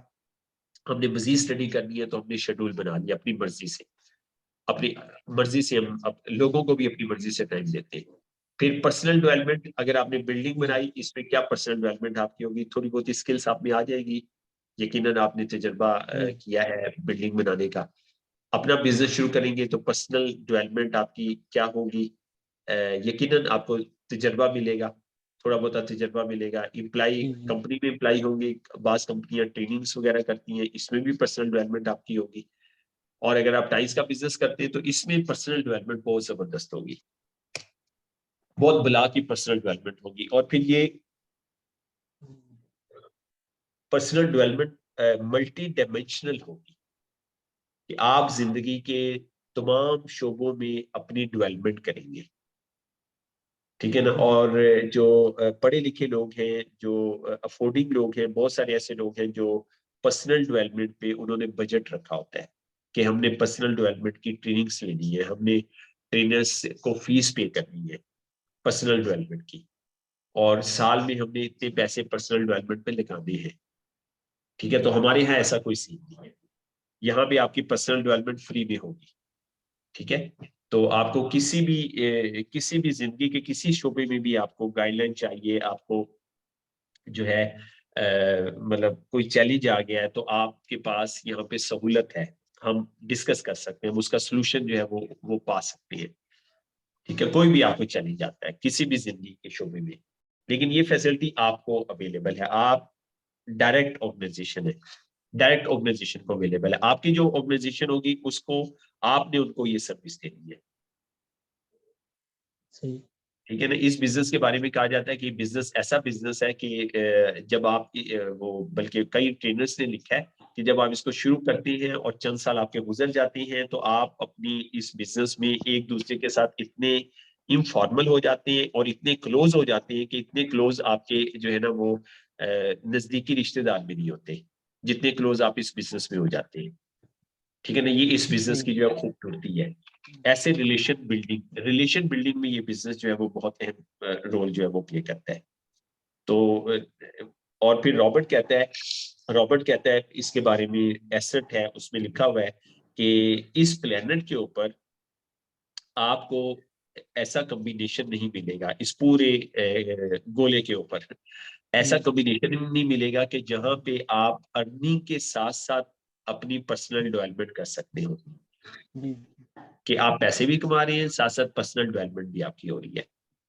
हमने मजीद स्टडी करनी है, तो हमने शेड्यूल बना लिया अपनी मर्जी से, अपनी मर्जी से हम लोगों को भी अपनी मर्जी से टाइम देते हैं। फिर पर्सनल डेवलपमेंट, अगर आपने बिल्डिंग बनाई, इसमें क्या पर्सनल डेवलपमेंट आपकी होगी, थोड़ी बहुत स्किल्स आप में आ जाएगी, यकीनन आपने तजर्बा किया है बिल्डिंग बनाने का। अपना बिजनेस शुरू करेंगे तो पर्सनल डेवलपमेंट आपकी क्या होगी, यकीनन आपको तजर्बा मिलेगा, थोड़ा बहुत तजर्बा मिलेगा। इम्प्लाई, कंपनी में इम्प्लाई होंगे, बास कंपनियां ट्रेनिंग्स वगैरह करती हैं, इसमें भी पर्सनल डेवलपमेंट आपकी होगी। और अगर आप टाइल्स का बिजनेस करते हैं तो इसमें पर्सनल डेवलपमेंट बहुत जबरदस्त होगी, बहुत बला की पर्सनल डेवलपमेंट होगी। और फिर ये पर्सनल डेवलपमेंट मल्टी डायमेंशनल होगी, कि आप जिंदगी के तमाम शोबों में अपनी डेवलपमेंट करेंगे, ठीक है ना। और जो पढ़े लिखे लोग हैं, जो अफोर्डिंग लोग हैं, बहुत सारे ऐसे लोग हैं जो पर्सनल डेवलपमेंट पे उन्होंने बजट रखा होता है कि हमने पर्सनल डेवलपमेंट की ट्रेनिंग्स लेनी है, हमने ट्रेनर्स को फीस पे करनी है पर्सनल डेवलपमेंट की, और साल में हमने इतने पैसे पर्सनल डेवलपमेंट पे लगाने हैं, ठीक है। तो हमारे यहाँ ऐसा कोई सीन नहीं है, यहाँ पे आपकी पर्सनल डेवलपमेंट फ्री में होगी, ठीक है। तो आपको किसी भी जिंदगी के किसी शोबे में भी आपको गाइडलाइन चाहिए, आपको जो है मतलब कोई चैलेंज आ गया है, तो आपके पास यहाँ पे सहूलत है, हम डिस्कस कर सकते हैं, हम उसका सोल्यूशन जो है वो पा सकते हैं, ठीक है। कोई भी आपको चैलेंज आता है किसी भी जिंदगी के शोबे में, लेकिन ये फैसिलिटी आपको अवेलेबल है। आप डायरेक्ट ऑर्गेनाइजेशन है, डायरेक्ट ऑर्गेनाइजेशन को अवेलेबल है, आपकी जो ऑर्गेनाइजेशन होगी उसको आपने उनको ये सर्विस देनी है, सही। ठीक है ना। इस बिजनेस के बारे में कहा जाता है कि बिजनेस ऐसा बिजनेस है कि जब आप वो, बल्कि कई ट्रेनर्स ने लिखा है कि जब आप इसको शुरू करते हैं और चंद साल आपके गुजर जाते हैं, तो आप अपनी इस बिजनेस में एक दूसरे के साथ इतने इनफॉर्मल हो जाते हैं और इतने क्लोज हो जाते हैं कि इतने क्लोज आपके जो है ना वो नजदीकी रिश्तेदार भी नहीं होते, जितने क्लोज आप इस बिजनेस में हो जाते हैं, ठीक है ना। ये इस बिजनेस की जो है खूबसूरती है। ऐसे रिलेशन बिल्डिंग में ये बिजनेस जो है वो बहुत अहम रोल जो है वो प्ले करता है। तो और फिर रॉबर्ट कहता है इसके बारे में, एसेट है उसमें लिखा हुआ है कि इस प्लेनेट के ऊपर आपको ऐसा कॉम्बिनेशन नहीं मिलेगा इस पूरे गोले के ऊपर। ऐसा कॉम्बिनेशन नहीं मिलेगा कि जहां पे आप अर्निंग के साथ साथ अपनी पर्सनल डेवलपमेंट कर सकते हो, कि आप पैसे भी कमा रहे हैं साथ साथ पर्सनल डेवलपमेंट भी आपकी हो रही है।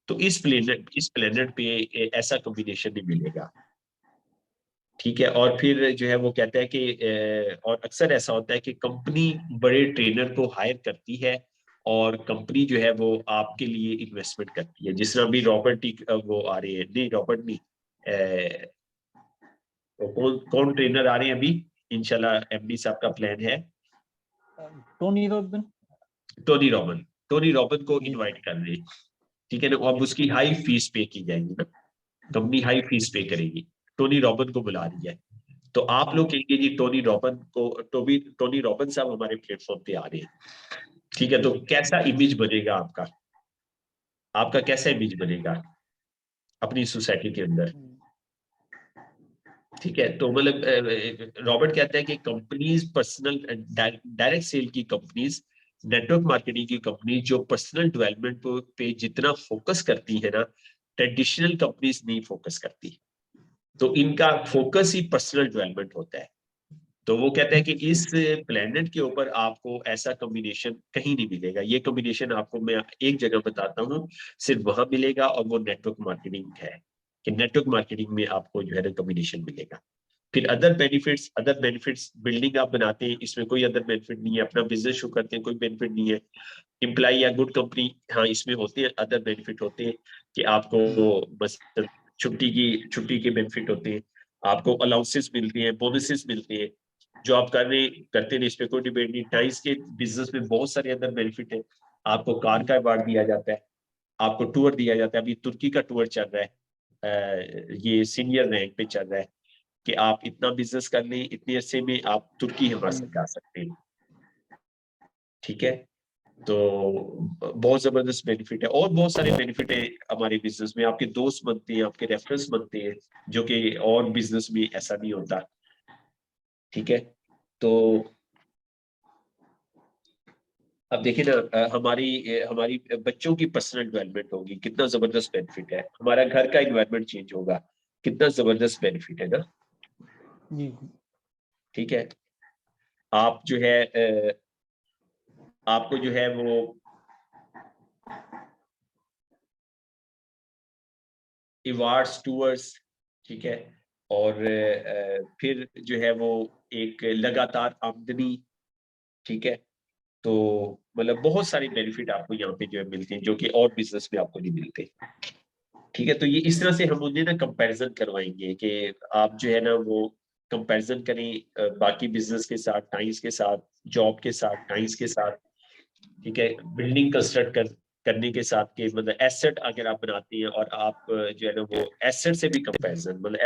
तो इस प्लेनेट पे ऐसा कॉम्बिनेशन नहीं मिलेगा, ठीक है। और फिर जो है वो कहता है कि और अक्सर ऐसा होता है कि कंपनी बड़े ट्रेनर को हायर करती है और कंपनी जो है वो आपके लिए इन्वेस्टमेंट करती है। जिस तरह अभी रॉबर्ट वो आ रहे हैं, नहीं रॉबर्ट नहीं, कौन ट्रेनर आ रहे हैं अभी इंशाल्लाह, एमडी साहब का प्लान है, टोनी रॉबिन। टोनी रॉबिन को इनवाइट कर रहे हैं, ठीक है ना। अब उसकी हाई फीस पे की जाएगी ना, कंपनी हाई फीस पे करेगी, टोनी रॉबिन को बुला रही है। तो आप लोग कहेंगे जी टोनी रॉबिन साहब हमारे प्लेटफॉर्म पे आ रहे हैं, ठीक है। तो कैसा इमेज बनेगा आपका कैसा इमेज बनेगा अपनी सोसाइटी के अंदर, ठीक है। तो मतलब रॉबर्ट कहता है कि कंपनीज पर्सनल डायरेक्ट सेल की कंपनीज, नेटवर्क मार्केटिंग की कंपनी जो पर्सनल डेवलपमेंट पे जितना फोकस करती है ना, ट्रेडिशनल कंपनीज नहीं फोकस करती। तो इनका फोकस ही पर्सनल डेवलपमेंट होता है। तो वो कहते हैं कि इस प्लेनेट के ऊपर आपको ऐसा कॉम्बिनेशन कहीं नहीं मिलेगा। ये कॉम्बिनेशन आपको मैं एक जगह बताता हूँ, सिर्फ वहां मिलेगा, और वो नेटवर्क मार्केटिंग है, कि नेटवर्क मार्केटिंग में आपको जो है ना कॉम्बिनेशन मिलेगा। फिर अदर बेनिफिट्स बिल्डिंग आप बनाते हैं, इसमें कोई अदर बेनिफिट नहीं है। अपना बिजनेस शुरू करते हैं, कोई बेनिफिट नहीं है। एम्प्लॉय या गुड कंपनी, हाँ इसमें होते हैं अदर बेनिफिट होते हैं, कि आपको बस छुट्टी के बेनिफिट होते हैं, आपको अलाउंसेस मिलती हैं, बोनसेस मिलते हैं, जो आप करते हैं, इस पे कोई डिबेट नहीं। टाइम्स के बिजनेस में बहुत सारे अदर बेनिफिट है। आपको कार का अवार्ड दिया जाता है, आपको टूर दिया जाता है। अभी तुर्की का टूर चल रहा है, ये सीनियर रैंक पे चल रहा है, कि आप इतना बिजनेस कर लें, इतने अरसे में आप तुर्की हमारे साथ जा सकते हैं, ठीक है। तो बहुत जबरदस्त बेनिफिट है, और बहुत सारे बेनिफिट है हमारे बिजनेस में। आपके दोस्त बनते हैं, आपके रेफरेंस बनते हैं, जो कि और बिजनेस में ऐसा नहीं होता, ठीक है। तो अब देखिए ना, हमारी बच्चों की पर्सनल डेवलपमेंट होगी, कितना जबरदस्त बेनिफिट है। हमारा घर का इन्वायरमेंट चेंज होगा, कितना जबरदस्त बेनिफिट है ना, ठीक है। आप जो है आपको जो है वो अवार्ड्स टूर्स, ठीक है। और फिर जो है वो एक लगातार आमदनी, ठीक है। तो मतलब बहुत सारे बेनिफिट आपको यहाँ पे जो है मिलते हैं, जो कि और बिजनेस में आपको नहीं मिलते, ठीक है। तो ये इस तरह से हम उन्हें ना कंपैरिजन करवाएंगे, कि आप जो है ना वो कंपैरिजन करें बाकी बिजनेस के साथ, टाइम्स के साथ, जॉब के साथ, टाइम्स के साथ, ठीक है। बिल्डिंग कंस्ट्रक्ट करने के साथ, के मतलब एसेट अगर आप बनाती हैं, और आप जो है ना वो एसेट से भी कंपैरिजन, मतलब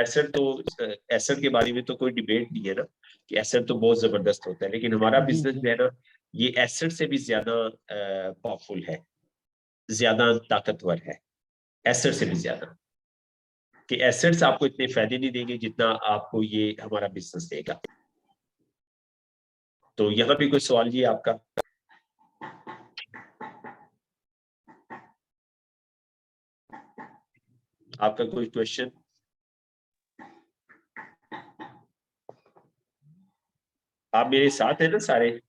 एसेट के बारे में तो कोई डिबेट नहीं है ना, कि एसेट तो बहुत जबरदस्त होता है, लेकिन हमारा बिजनेस जो है ना ये एसेट से भी ज्यादा पावरफुल है, ज्यादा ताकतवर है, एसेट से भी ज्यादा। कि एसेट्स आपको इतने फायदे नहीं देंगे जितना आपको ये हमारा बिजनेस देगा। तो यहाँ पे कोई सवाल जी आपका? आपका कोई क्वेश्चन? आप मेरे साथ हैं ना सारे?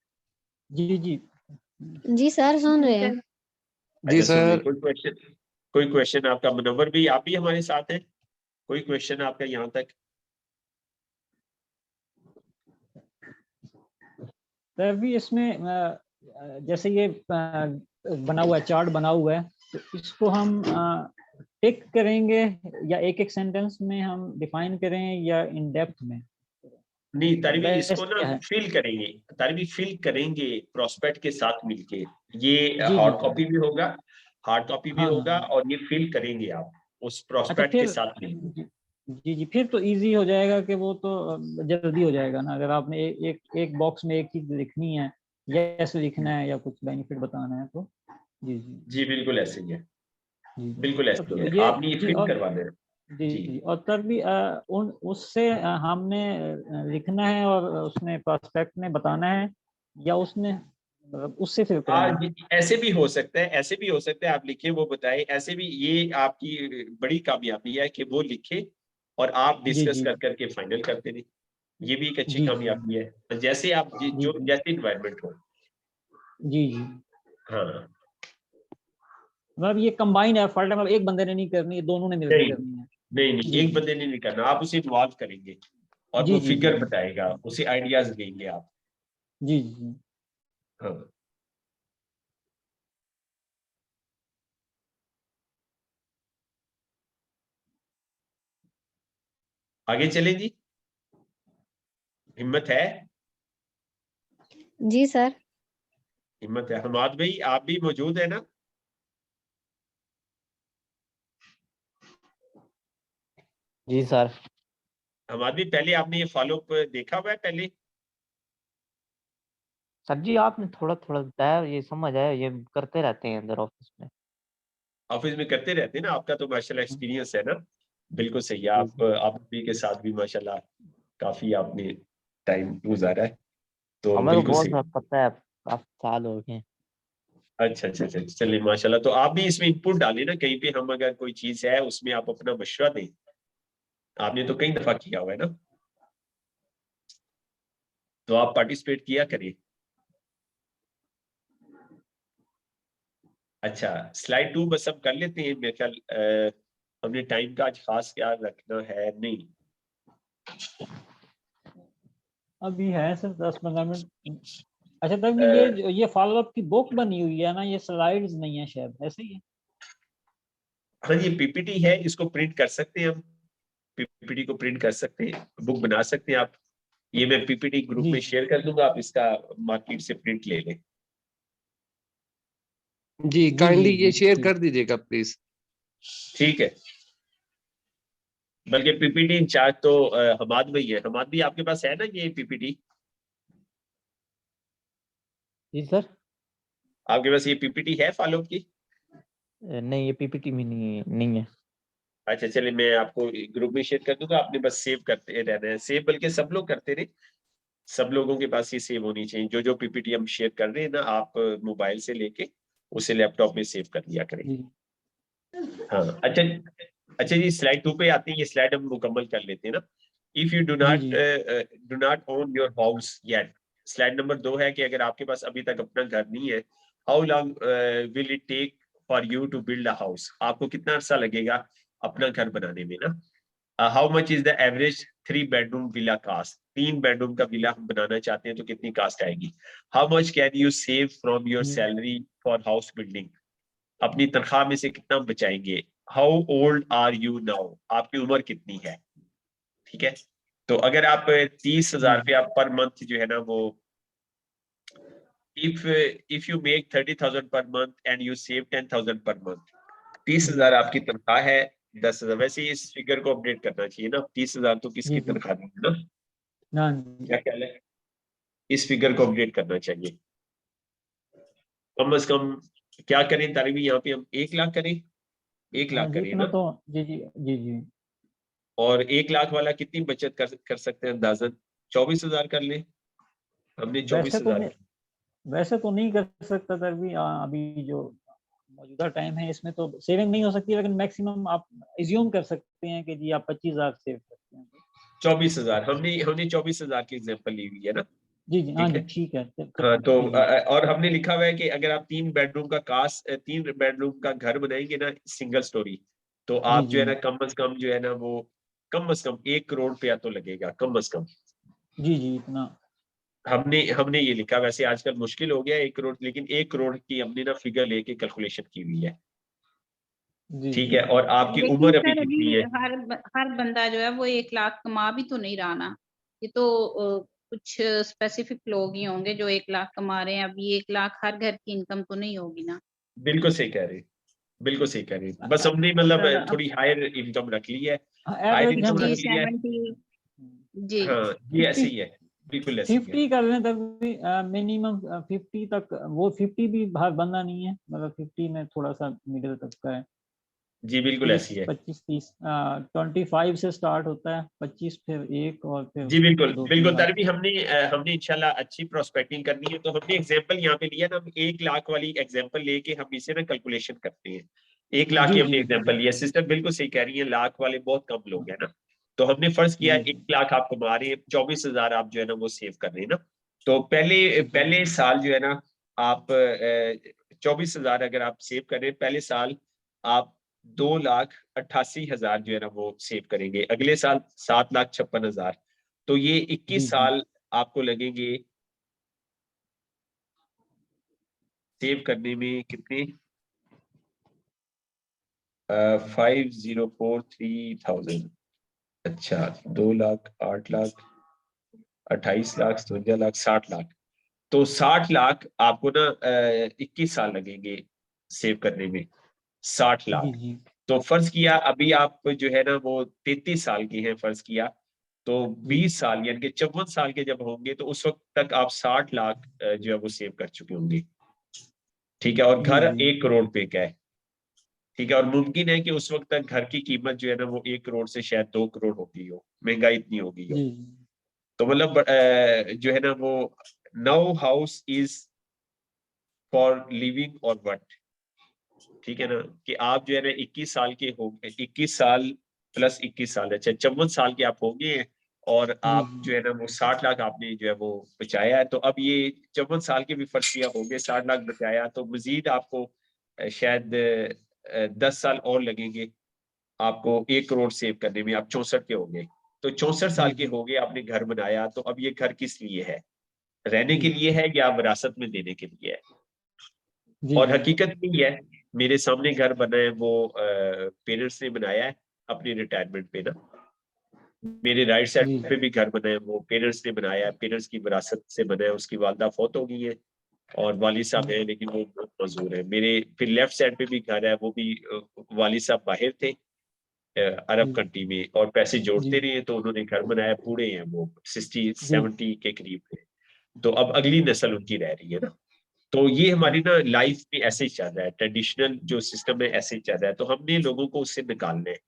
जी सर सुन रहे हैं। जी अच्छा, सुन रहे। सर। कोई क्वेश्चन आपका? मुनव्वर भी आप भी हमारे साथ हैं? कोई क्वेश्चन आपका यहाँ तक? सर भी इसमें जैसे ये बना हुआ है, चार्ट बना हुआ है, तो इसको हम टिक करेंगे या एक एक सेंटेंस में हम डिफाइन करें, या इन डेप्थ में? नहीं, तारिबी इसको बेस्ट ना क्या है? फिल करेंगे प्रोस्पेक्ट के साथ मिलके। ये जी हार्ड कॉपी भी होगा, हाँ। और ये फिल करेंगे आप उस अच्छा प्रोस्पेक्ट के फिर साथ मिलके। जी फिर तो इजी हो जाएगा, कि वो तो जल्दी हो जाएगा ना, अगर आपने एक बॉक्स में एक चीज लिखनी है, यस लिखना है या कुछ बेनिफिट बताना है तो। जी जी जी बिल्कुल ऐसे ही है, जी बिल्कुल ऐसे ही तो है, ये आपने ये जी, फिल और करवा देना। जी जी जी और तब भी उससे हमने लिखना है, और उसने प्रोस्पेक्ट में बताना है, या उसने मतलब उससे फिर करेंगे। ऐसे भी हो सकता है, ऐसे भी हो सकता है, आप लिखे वो बताए, ऐसे भी ये आपकी बड़ी कामयाबी है कि वो लिखे और आप जी डिस्कस जी कर करके फाइनल करते रहे, ये भी एक अच्छी जी कामयाबी है, जैसे आप जी जो जी जैसे इन्वायरमेंट हो। जी जी। हाँ मतलब ये कंबाइंड एफर्ट है, मतलब एक बंदे ने नहीं करनी है, दोनों ने मिलकर नहीं करनी है। नहीं नहीं, जी एक जी बंदे ने नहीं करना, आप उसे इन्वॉल्व करेंगे और जी वो जी जी फिगर बताएगा, उसे आइडियाज देंगे आप। जी जी। हाँ आगे चलें जी, हिम्मत है? जी सर। हिम्मत है। हमाद भाई आप भी मौजूद है ना? जी सर। हमाद भाई पहले आपने ये फॉलो अप देखा हुआ है पहले? सर जी आपने थोड़ा थोड़ा बताया, ये समझ आया, ये करते रहते हैं अंदर ऑफिस में। ऑफिस में करते रहते हैं ना, आपका तो माशाल्लाह एक्सपीरियंस है ना, बिल्कुल सही है। जी आप भी के साथ भी माशाल्लाह काफी आपने टाइम गुजारा है, तो हमें तो बिल्कुल बहुत सही। सब पता है, काफी साल हो गए। अच्छा अच्छा अच्छा, चलिए माशाल्लाह। तो आप भी इसमें इनपुट डालें ना, कहीं पे हम अगर कोई चीज है उसमें आप अपना मशवरा दें, आपने तो कई दफा किया हुआ है ना, तो आप पार्टिसिपेट किया करिए। अच्छा स्लाइड 2 बस हम कर लेते हैं मेरे ख्याल, हमने टाइम का आज खास ख्याल रखना है नहीं। अभी है सर 10-15 मिनट। अच्छा तब ये फॉलो अप की बुक बनी हुई है ना, ये स्लाइड्स नहीं है शायद, ऐसे ही है। हाँ ये पीपीटी है, इसको प्रिंट कर सकते हैं हम, पीपीटी को प्रिंट कर सकते हैं, बुक बना सकते हैं आप। ये मैं पीपीटी ग्रुप जी में शेयर कर दूंगा, आप इसका मार्केट से प्रिंट ले लें। जी जी काइंडली जी ये जी शेयर ठीक। कर दीजिएगा प्लीज। ठीक है, बल्कि पीपीटी इंचार्ज तो हमाद भाई है। हमाद भाई आपके पास है ना ये पीपीटी? जी सर। आपके पास ये पीपीटी है फॉलोअप की? नहीं ये पीपीटी में नहीं है। अच्छा चलिए मैं आपको ग्रुप में शेयर कर दूंगा, आपने बस सेव करते रहना है, सेव बल्कि सब लोग करते रहे, सब लोगों के पास ये सेव होनी चाहिए। जो जो पीपीटी हम शेयर कर रहे हैं ना, आप मोबाइल से लेके उसे लैपटॉप में सेव कर लिया करें। जी हाँ अच्छा अच्छा जी, स्लाइड 2 पे आते हैं, ये स्लाइड हम मुकम्मल कर लेते हैं ना। इफ यू जी जी do not own your house yet, slide number 2 है कि अगर आपके पास अभी तक अपना घर नहीं है, how long will it take for you to build a house, आपको कितना अरसा लगेगा अपना घर बनाने में ना। How much is the average 3 bedroom villa cost, 3 bedroom का विला हम बनाना चाहते हैं तो कितनी कास्ट आएगी। How much can you save from your जी सैलरी फॉर हाउस बिल्डिंग, अपनी तनख्वाह में से कितना बचाएंगे। How old are you now, आपकी उम्र कितनी है। ठीक है, तो अगर आप 30,000 जी रुपया पर मंथ जो है ना वो, if you make 30,000 per month and you save 10,000 per month, 30,000 आपकी तनख्वाह है, 10,000 वैसे इस फिगर को अपडेट करना चाहिए ना, 30,000 तो जी किसकी जी तनख्वाह दी है ना, हाँ क्या ख्याल है, इस फिगर को अपडेट करना चाहिए। कम से कम क्या करें तारीबी, यहाँ पे हम 1 लाख करें, 1 लाख जी करिए इतना ना। तो जी जी जी जी। और 1 लाख वाला कितनी बचत कर सकते हैं अंदाजन, 24,000 कर ले, हमने वैसे तो 24,000। नहीं, वैसे तो नहीं कर सकता सर भी, अभी जो मौजूदा टाइम है इसमें तो सेविंग नहीं हो सकती, लेकिन मैक्सिमम आप इज्यूम कर सकते हैं कि जी आप 25,000 सेव करते हैं। 24,000 हमने हमने 24,000 की एग्जाम्पल ली हुई है ना। जी जी हाँ ठीक जी है, ठीक है हाँ तो जी जी और हमने लिखा हुआ है कि अगर आप 3 बेडरूम का घर बनाएंगे ना सिंगल स्टोरी, तो जी आप जो जी है ना कम से कम जो है ना वो कम से कम 1 करोड़ रुपया तो लगेगा कम से कम। जी जी इतना। हमने ये लिखा, वैसे आजकल मुश्किल हो गया 1 करोड़, लेकिन 1 करोड़ की हमने ना फिगर लेके कैलकुलेशन की हुई है। जी ठीक जी है, और आपकी लेकिन उम्र अभी सर अभी कितनी है। हर बंदा जो है वो 1 लाख कमा भी तो नहीं रहा ना, ये तो कुछ स्पेसिफिक लोग ही होंगे जो 1 लाख कमा रहे हैं। अभी 1 लाख हर घर की इनकम तो नहीं होगी ना। बिल्कुल सही कह रहे हैं, बिल्कुल सही कह रहे हैं, बस हमने मतलब सर थोड़ी हायर इनकम रख ली है, हायर एवरेज इनकम हम जी रख ली है। 70 जी हाँ ये ऐसे 50 ही है, बिल्कुल ऐसे ही है। 50 कर लें तब भी मिनिमम 50 तक, वो 50 भी बाहर बंदा नहीं है, मतलब 50 में थोड़ा सा मिडिल तक का है। जी बिल्कुल ऐसी है। 25-30 25 से स्टार्ट होता है, 25 फिर 1 और फिर जी बिल्कुल 2-3 बिल्कुल लाख। तारिबी, हमने इंशाल्लाह अच्छी प्रोस्पेक्टिंग करनी है, तो हमने एग्जांपल यहाँ पे लिया ना, हम 1 लाख वाली एग्जांपल लेके हम इसे ना कैलकुलेशन करते हैं। 1 लाख जी की जी हमने जी एग्जांपल लिया, सिस्टर बिल्कुल सही कह रही है, लाख वाले बहुत कम लोग हैं ना। तो हमने फर्ज किया जी 1 लाख आप कमा रहे हैं, 24,000 आप जो है ना वो सेव कर रहे हैं ना। तो पहले साल जो है ना आप 24,000 अगर आप सेव कर रहे हैं, पहले साल आप 2,88,000 जो है ना वो सेव करेंगे, अगले साल 7,56,000। तो ये 21 जी साल आपको लगेंगे सेव करने में कितने, 5043,000। अच्छा, 2 लाख, 8 लाख, 28 लाख, 57 लाख, 60 लाख। तो 60 लाख आपको ना 21 साल लगेंगे सेव करने में, 60 जी लाख जी तो फर्ज किया अभी आप जो है ना वो 33 साल की हैं, फर्ज किया तो जी 20 साल यानी कि 54 साल के जब होंगे तो उस वक्त तक आप 60 लाख जो है वो सेव कर चुके होंगे। ठीक है, और जी घर जी 1 करोड़ पे का है। ठीक है, और मुमकिन है कि उस वक्त तक घर की कीमत जो है ना वो 1 करोड़ से शायद 2 करोड़ हो गई हो, महंगाई इतनी हो गई हो। जी तो मतलब जो है ना वो now house is for living और व्हाट। ठीक है ना, कि आप जो है ना 21 साल के हो, 21 साल प्लस 21 साल, अच्छा 54 साल के आप होंगे, और जी आप जो है ना वो 60 लाख आपने जो है वो बचाया है। तो अब ये 54 साल के भी फर्जिया हो गए, 60 लाख बचाया, तो मजीद आपको शायद 10 साल और लगेंगे आपको 1 करोड़ सेव करने में, आप 64 के हो गए। तो 64 जी साल के जी हो गए, आपने घर बनाया, तो अब ये घर किस लिए है, रहने जी के लिए है या विरासत में देने के लिए है। जी और जी हकीकत में ये है, मेरे सामने घर बना है वो पेरेंट्स ने बनाया है अपनी रिटायरमेंट पे ना। मेरे राइट साइड जी पे भी घर बना है वो पेरेंट्स ने बनाया है, पेरेंट्स की विरासत से बना है, उसकी वालदा फौत हो गई है और वालिद साहब है लेकिन वो बहुत मजदूर है। मेरे फिर लेफ्ट साइड पे भी घर है, वो भी वालिद साहब बाहर थे अरब जी कंट्री में, और पैसे जी जोड़ते रहे तो उन्होंने घर बनाया, बूढ़े हैं वो 60 जी 70 के करीब थे। तो अब अगली नस्ल उनकी रह रही है ना। तो ये हमारी ना लाइफ में ऐसे ही चल रहा है, ट्रेडिशनल जो सिस्टम है ऐसे ही चल रहा है, तो हमने लोगों को उससे निकालना है।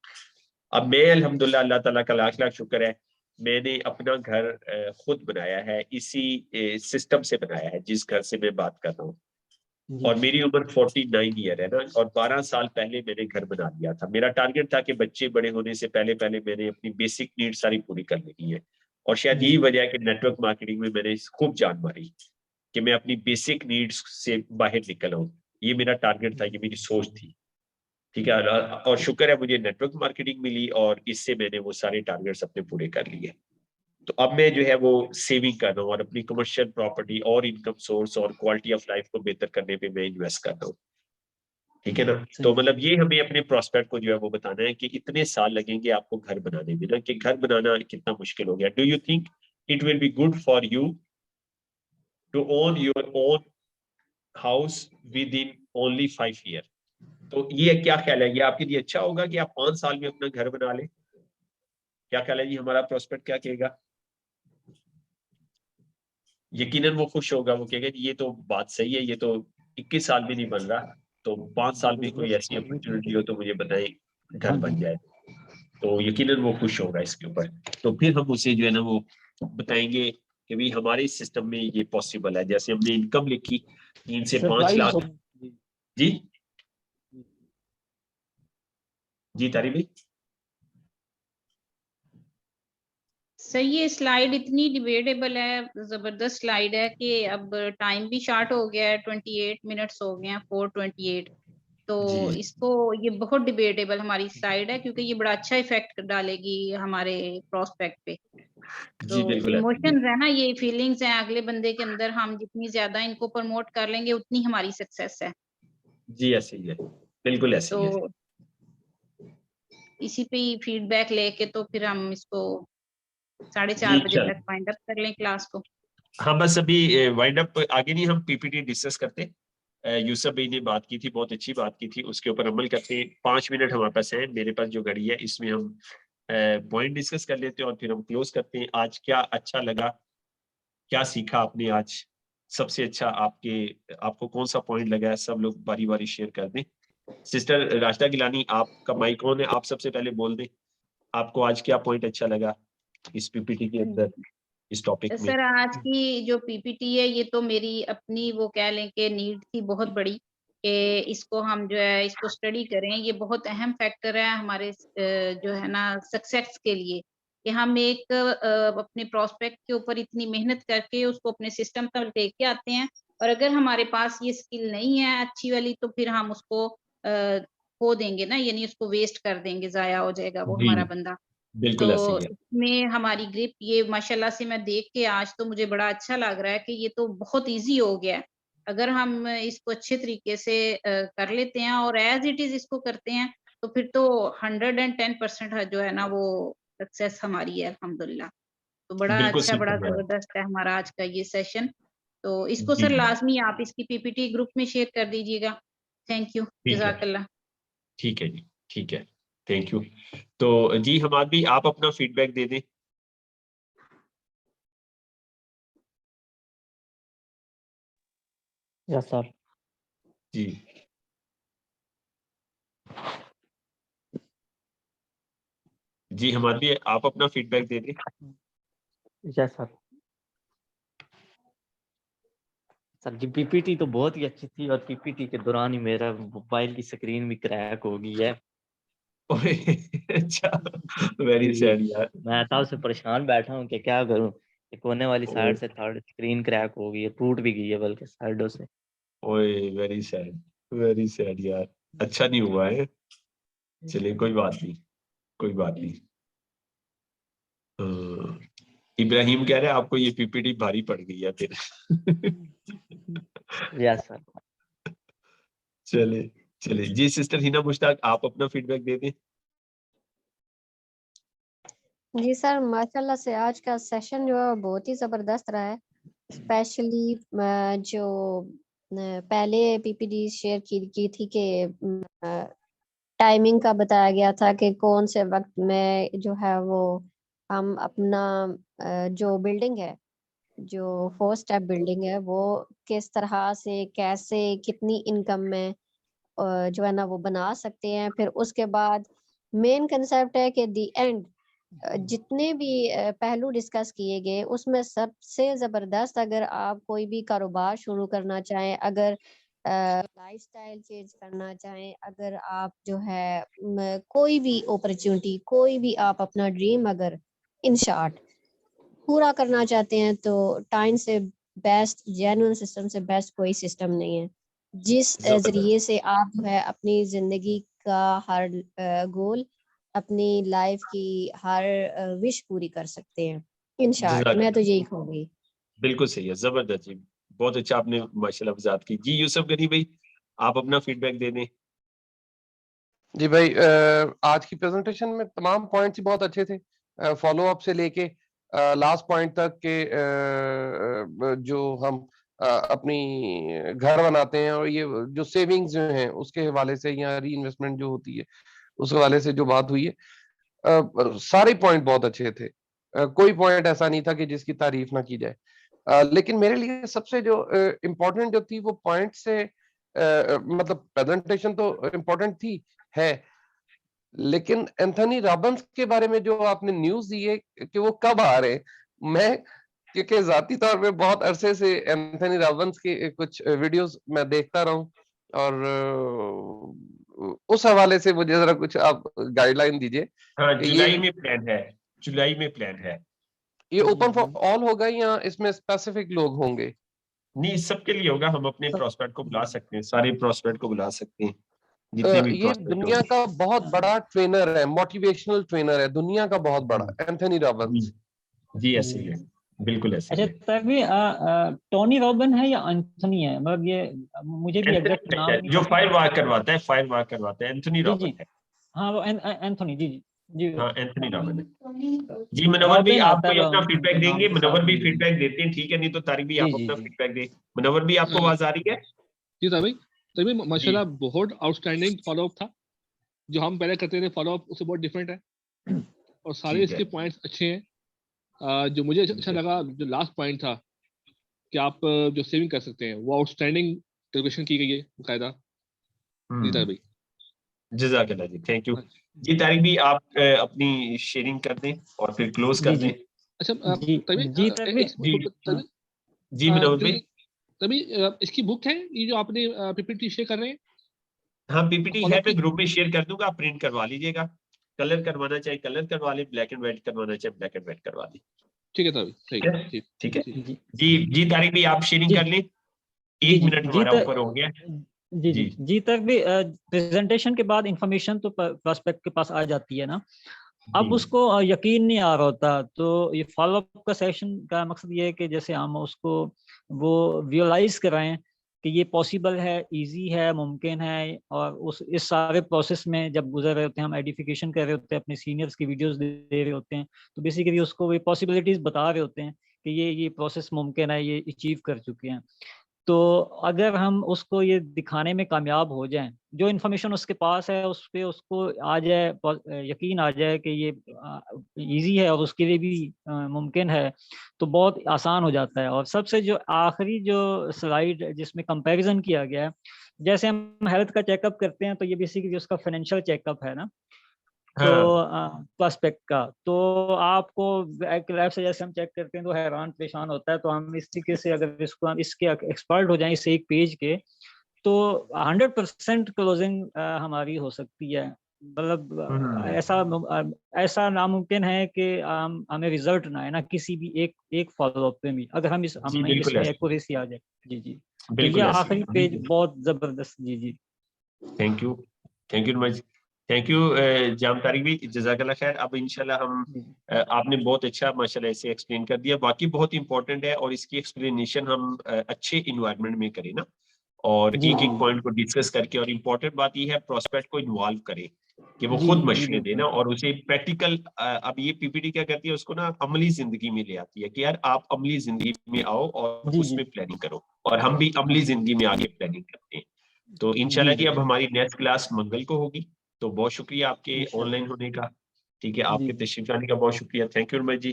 अब मैं अल्हम्दुलिल्लाह, अल्लाह ताला का लाख लाख शुक्र है, मैंने अपना घर खुद बनाया है, इसी सिस्टम से बनाया है जिस घर से मैं बात कर रहा हूँ। जी और मेरी उम्र 49 ईयर है ना, और 12 साल पहले मैंने घर बना लिया था। मेरा टारगेट था कि बच्चे बड़े होने से पहले पहले मैंने अपनी बेसिक नीड सारी पूरी कर लेनी है। और शायद जी यही वजह है कि नेटवर्क मार्केटिंग में मैंने खूब जान मारी कि मैं अपनी बेसिक नीड्स से बाहर निकल आऊं। ये मेरा टारगेट था, ये मेरी सोच थी। ठीक है, और शुक्र है मुझे नेटवर्क मार्केटिंग मिली और इससे मैंने वो सारे टारगेट्स अपने पूरे कर लिए। तो अब मैं जो है वो सेविंग कर रहा हूँ और अपनी कमर्शियल प्रॉपर्टी और इनकम सोर्स और क्वालिटी ऑफ लाइफ को बेहतर करने पे मैं इन्वेस्ट कर रहा हूँ। ठीक है ना, तो सही मतलब ये हमें अपने प्रोस्पेक्ट को जो है वो बताना है कि इतने साल लगेंगे आपको घर बनाने में ना, कि घर बनाना कितना मुश्किल हो गया। Do you think it will be good for you to own your own house within only 5 year? तो ये क्या ख्याल है, ये आपके लिए अच्छा होगा कि आप 5 साल में अपना घर बना लें? क्या ख्याल है जी, हमारा प्रोस्पेक्ट क्या कहेगा? यकीनन वो खुश होगा, वो कहेगा ये तो बात सही है, ये तो 21 साल में नहीं बन रहा, तो 5 साल में कोई ऐसी अपॉर्चुनिटी हो तो मुझे बताएं, घर हाँ जी बन जाए। तो यकीनन वो खुश होगा इसके ऊपर। तो फिर हम उसे जो है ना वो बताएंगे कि भाई हमारे सिस्टम में ये पॉसिबल है। जैसे हमने इनकम लिखी 3 से 5 सरप्राइज लाख। जी जी तारी भाई। सही है, स्लाइड इतनी डिबेटेबल है, जबरदस्त स्लाइड है कि अब टाइम भी शॉर्ट हो गया है, 28 मिनट्स हो गए हैं, 4:28। तो जी इसको, ये बहुत डिबेटेबल हमारी स्लाइड है क्योंकि ये बड़ा अच्छा इफेक्ट डालेगी हमारे प्रोस्पेक्ट पे। तो जी बिल्कुल ऐसे ही है। इमोशंस है ना, ये फीलिंग्स हैं अगले बंदे के अंदर, हम जितनी ज्यादा इनको प्रमोट कर लेंगे उतनी हमारी सक्सेस है। जी ऐसे ही है, बिल्कुल ऐसे तो ही है। इसी पे ही फीडबैक लेके तो फिर हम इसको जी 4:30 बजे चल, तक फाइंड अप कर लें क्लास को। हाँ बस अभी वाइंड अप, आगे नहीं हम पीपीटी डिस्कस करते। यूसुफ भाई ने बात की थी, बहुत अच्छी बात की थी, उसके ऊपर अमल करते हैं। 5 मिनट हमारे पास है, मेरे पास जो घड़ी है इसमें हम पॉइंट डिस्कस कर लेते हैं और फिर हम क्लोज करते हैं। आज क्या अच्छा लगा, क्या सीखा आपने आज? सबसे अच्छा आपको कौन सा पॉइंट लगा है? सब लोग बारी बारी शेयर कर दें। सिस्टर राशिदा गिलानी, आपका माइक ऑन है, आप सबसे पहले बोल दें आपको आज क्या पॉइंट अच्छा लगा इस पीपीटी के अंदर, इस टॉपिक में। सर आज की जो पीपीटी है ये तो मेरी अपनी वो कह लें कि नीड थी बहुत बड़ी कि इसको हम जो है इसको स्टडी करें। ये बहुत अहम फैक्टर है हमारे जो है ना सक्सेस के लिए कि हम एक अपने प्रोस्पेक्ट के ऊपर इतनी मेहनत करके उसको अपने सिस्टम पर लेके आते हैं, और अगर हमारे पास ये स्किल नहीं है अच्छी वाली तो फिर हम उसको खो देंगे ना, यानी उसको वेस्ट कर देंगे, जाया हो जाएगा वो जी हमारा बंदा। बिल्कुल ऐसे तो ही है। इसमें हमारी ग्रिप ये माशाल्लाह से मैं देख के आज तो मुझे बड़ा अच्छा लग रहा है कि ये तो बहुत इजी हो गया है। अगर हम इसको अच्छे तरीके से कर लेते हैं और एज इट इज इसको करते हैं तो फिर तो 110% जो है ना वो सक्सेस हमारी है अल्हम्दुलिल्लाह। तो बड़ा बिल्कुल अच्छा, सही बड़ा फरमाया। जबरदस्त है हमारा आज का ये सेशन। तो इसको जी सर लाजमी आप इसकी पीपीटी ग्रुप में शेयर कर दीजिएगा। थैंक यू, ठीक है, जज़ाकल्लाह। ठीक है जी, ठीक है, थैंक यू। तो जी हमाद भी आप अपना फीडबैक दे दें। Yes sir. जी जी हमाद भी आप अपना फीडबैक दे दें। Yes sir. सर जी पीपीटी तो बहुत ही अच्छी थी और पीपीटी के दौरान ही मेरा मोबाइल की स्क्रीन भी क्रैक हो गई है। ओए, अच्छा, वेरी सैड यार। मैं तब से परेशान बैठा हूँ कि क्या करूँ। ये कोने वाली साइड से थर्ड स्क्रीन क्रैक हो गई है, टूट भी गई है बल्कि साइडों से। ओए वेरी सैड यार, अच्छा नहीं हुआ है। चलिए कोई बात नहीं, कोई बात नहीं। इब्राहिम कह रहे हैं आपको ये पीपीटी भारी पड़ गई है फिर। Yes sir. चलिए चलिए जी सिस्टर हिना मुश्ताक आप अपना फीडबैक दे दें। जी सर, माशाल्लाह से आज का सेशन जो है वो बहुत ही ज़बरदस्त रहा है। स्पेशली जो पहले पीपीटी शेयर की थी कि टाइमिंग का बताया गया था कि कौन से वक्त में जो है वो हम अपना जो बिल्डिंग है, जो 4 स्टेप बिल्डिंग है, वो किस तरह से कैसे कितनी इनकम में जो है ना वो बना सकते हैं। फिर उसके बाद मेन कंसेप्ट है कि दी एंड जितने भी पहलू डिस्कस किए गए उसमें सबसे जबरदस्त, अगर आप कोई भी कारोबार शुरू करना चाहें, अगर लाइफस्टाइल चेंज करना चाहें, अगर आप जो है कोई भी अपॉर्चुनिटी, कोई भी आप अपना ड्रीम अगर इन शॉर्ट पूरा करना चाहते हैं तो टाइम से बेस्ट, जेन्युइन सिस्टम से बेस्ट कोई सिस्टम नहीं है। जिस जबरदस्त, जरिए से आप जो है अपनी जिंदगी का हर गोल, अपनी लाइफ की हर विश पूरी कर सकते हैं। इन शॉर्ट मैं तो जज़ाकल्लाह। यही कहूंगी। बिल्कुल सही है, जबरदस्त जी, बहुत अच्छा आपने माशाल्लाह वजात की। जी यूसुफ गनी भाई आप अपना फीडबैक दे दें। जी भाई, आज की प्रेजेंटेशन में तमाम पॉइंट्स ही बहुत अच्छे थे, फॉलो अप से लेके लास्ट पॉइंट तक के। जो हम अपनी घर बनाते हैं और ये जो सेविंग्स जो हैं उसके हवाले से या री इन्वेस्टमेंट जो होती है उस हवाले से जो बात हुई है, सारे पॉइंट बहुत अच्छे थे। कोई पॉइंट ऐसा नहीं था कि जिसकी तारीफ ना की जाए। लेकिन मेरे लिए सबसे जो इम्पोर्टेंट जो थी वो पॉइंट से मतलब प्रेजेंटेशन तो इम्पोर्टेंट थी है, लेकिन एंथनी रॉबिन्स के बारे में जो आपने न्यूज़ दी है कि वो कब आ रहे हैं, मैं क्योंकि ज़ाती तौर पे बहुत अरसे से एंथनी रॉबिन्स के कुछ वीडियोस मैं देखता रहा हूँ और उस हवाले से मुझे ज़रा कुछ आप गाइडलाइन दीजिए हाँ कि जुलाई में प्लान है, जुलाई में प्लान है। ये ओपन फॉर ऑल होगा या इसमें स्पेसिफिक लोग होंगे? नहीं सबके लिए होगा, हम अपने प्रोस्पेक्ट को बुला सकते हैं, सारे प्रोस्पेक्ट को बुला सकते हैं जितने भी ये प्रोस्पेक्ट दुनिया होंगे। का बहुत बड़ा ट्रेनर है, मोटिवेशनल ट्रेनर है, दुनिया का बहुत बड़ा, एंथनी जी रॉबिन्स। जी ऐसे ही है, बिल्कुल ऐसे ही अच्छा है। तभी टोनी रॉबिन है या एंथनी है, मतलब ये मुझे भी एग्जैक्ट एंथनी नाम है, नहीं जो पता। फायर वार करवाता है, फायर वार करवाता है, एंथनी जी जी, रॉबिन है। हाँ वो एंथनी, जी जी जी। हाँ एंथनी रॉबिन है। जी मनोवर भी रॉबिन आप आता है कोई अपना उनके फीडबैक नाम देंगे, के मनोवर साथ भी में। फीडबैक देते हैं, ठीक है, नहीं तो तारिक भी जी आप जी अपना जी फीडबैक दे। मनोवर भी आपको आवाज आ रही है? जी था भाई, तभी जी माशाल्लाह बहुत आउटस्टैंडिंग फॉलोअप था। जो हम पहले करते थे फॉलोअप उससे बहुत डिफरेंट है और सारे ठीक है, इसके पॉइंट्स अच्छे हैं। जो मुझे ठीक अच्छा है। लगा जो लास्ट पॉइंट था कि आप जो सेविंग कर सकते हैं वो आउटस्टैंडिंग कैलकुलेशन की गई है बाकायदा। जी था हम्म, भाई। जज़ाकल्लाह जी, थैंक यू जी। तारिक भी आप अपनी शेयरिंग कर दें और फिर क्लोज कर जी दें। अच्छा जी तभी जी तभी जी विनोद भाई। तभी इसकी बुक है ये जो आपने पीपीटी शेयर कर रहे हैं? हाँ पीपीटी है, follow-up मैं की? ग्रुप में शेयर कर दूंगा, आप प्रिंट करवा लीजिएगा। कलर करवाना चाहे कलर करवा लें, ब्लैक एंड व्हाइट करवाना चाहे ब्लैक एंड व्हाइट करवा लें। ठीक है तभी, सही ठीक है है, ठीक ठीक है ठीक। जी जी तारिक भी आप शेयरिंग जी कर लें, जी 1 जी मिनट जी हमारा ऊपर हो गया। जी जी जी जी तक भी प्रेजेंटेशन के बाद इंफॉर्मेशन तो प्रोस्पेक्ट के पास आ जाती है ना, अब जी उसको यकीन नहीं आ रहा होता। तो ये फॉलोअप का सेशन का मकसद ये है कि जैसे हम उसको वो विजुअलाइज कराएं कि ये पॉसिबल है, इजी है, मुमकिन है, और उस इस सारे प्रोसेस में जब गुजर रहे होते हैं, हम एडिफिकेशन कर रहे होते हैं, अपने सीनियर्स की वीडियोस दे रहे होते हैं, तो बेसिकली उसको ये पॉसिबिलिटीज बता रहे होते हैं कि ये प्रोसेस मुमकिन है, ये अचीव कर चुके हैं। तो अगर हम उसको ये दिखाने में कामयाब हो जाएं, जो इन्फॉर्मेशन उसके पास है उस पे उसको आ जाए, यकीन आ जाए कि ये इजी है और उसके लिए भी मुमकिन है, तो बहुत आसान हो जाता है। और सबसे जो आखिरी जो स्लाइड जिसमें कंपैरिजन किया गया है, जैसे हम हेल्थ का चेकअप करते हैं तो ये बेसिकली उसका फाइनेंशियल चेकअप है ना, तो हाँ प्रोस्पेक्ट का, तो आपको एक लैब से जैसे हम चेक करते हैं तो हैरान परेशान होता है। तो हम इस तरीके से अगर इसको हम इसके एक्सपर्ट हो जाएं इस एक पेज के, तो 100% क्लोजिंग हमारी हो सकती है। मतलब ऐसा नामुमकिन है कि हमें रिजल्ट ना है ना किसी भी एक फॉलोअप पे भी, अगर हम जी हमें बिल्कुल इसमें ऐसे, एक्यूरेसी आ जाए। जी जी तो ये बिल्कुल ऐसे आखिरी पेज बिल्कुल। बहुत जबरदस्त। जी जी thank you much, thank you Jam Tariq भी, जज़ाकल्लाह खैर। अब इंशाल्लाह हम जी आपने बहुत अच्छा माशाल्लाह ऐसे एक्सप्लेन कर दिया, बाकी बहुत इंपॉर्टेंट है, और इसकी एक्सप्लेनेशन हम अच्छे इन्वायरमेंट में करें ना, और जी एक जी एक पॉइंट को डिस्कस करके। और इम्पोर्टेंट बात यह है प्रोस्पेक्ट को इन्वॉल्व करें कि वो जी खुद जी मशवरे देना बिल्कुल। और उसे प्रैक्टिकल। अब ये पीपीटी क्या करती है, उसको ना अमली जिंदगी में ले आती है कि यार आप अमली जिंदगी में आओ और जी जी उसमें प्लानिंग करो, और हम भी अमली जिंदगी में आगे प्लानिंग करते हैं। तो जी इंशाल्लाह कि जी अब हमारी नेक्स्ट क्लास मंगल को होगी। तो बहुत शुक्रिया आपके इंशाल्लाह। ऑनलाइन होने का। ठीक है, जी आपके तशरीफ लाने का बहुत शुक्रिया, thank you Urmila ji.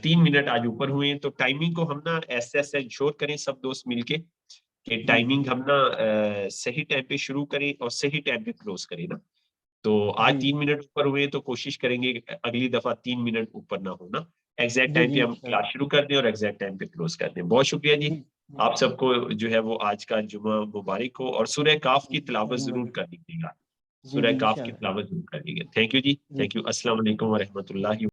3 minute आज ऊपर हुए हैं, तो टाइमिंग को हम ना ऐसे इंश्योर करें सब दोस्त मिलके कि जी टाइमिंग हम ना सही टाइम पे शुरू करें और सही टाइम पे क्लोज करें ना। तो आज जी 3 मिनट ऊपर हुए तो कोशिश करेंगे कि अगली दफा 3 मिनट ऊपर ना हो ना, एग्जैक्ट जी टाइम जी पे हम इंशाल्लाह। क्लास शुरू कर दें और एग्जैक्ट टाइम पे क्लोज कर दें। बहुत शुक्रिया जी। जी जी आप सबको जो है वो आज का जुमा मुबारक हो, और सूरह काफ की तिलावत जी जरूर कर दीजिएगा, जी सूरह काफ की इंशाल्लाह। तिलावत जरूर कर दीजिएगा। थैंक यू जी, जी थैंक यू। अस्सलाम वालेकुम व रहमतुल्लाहि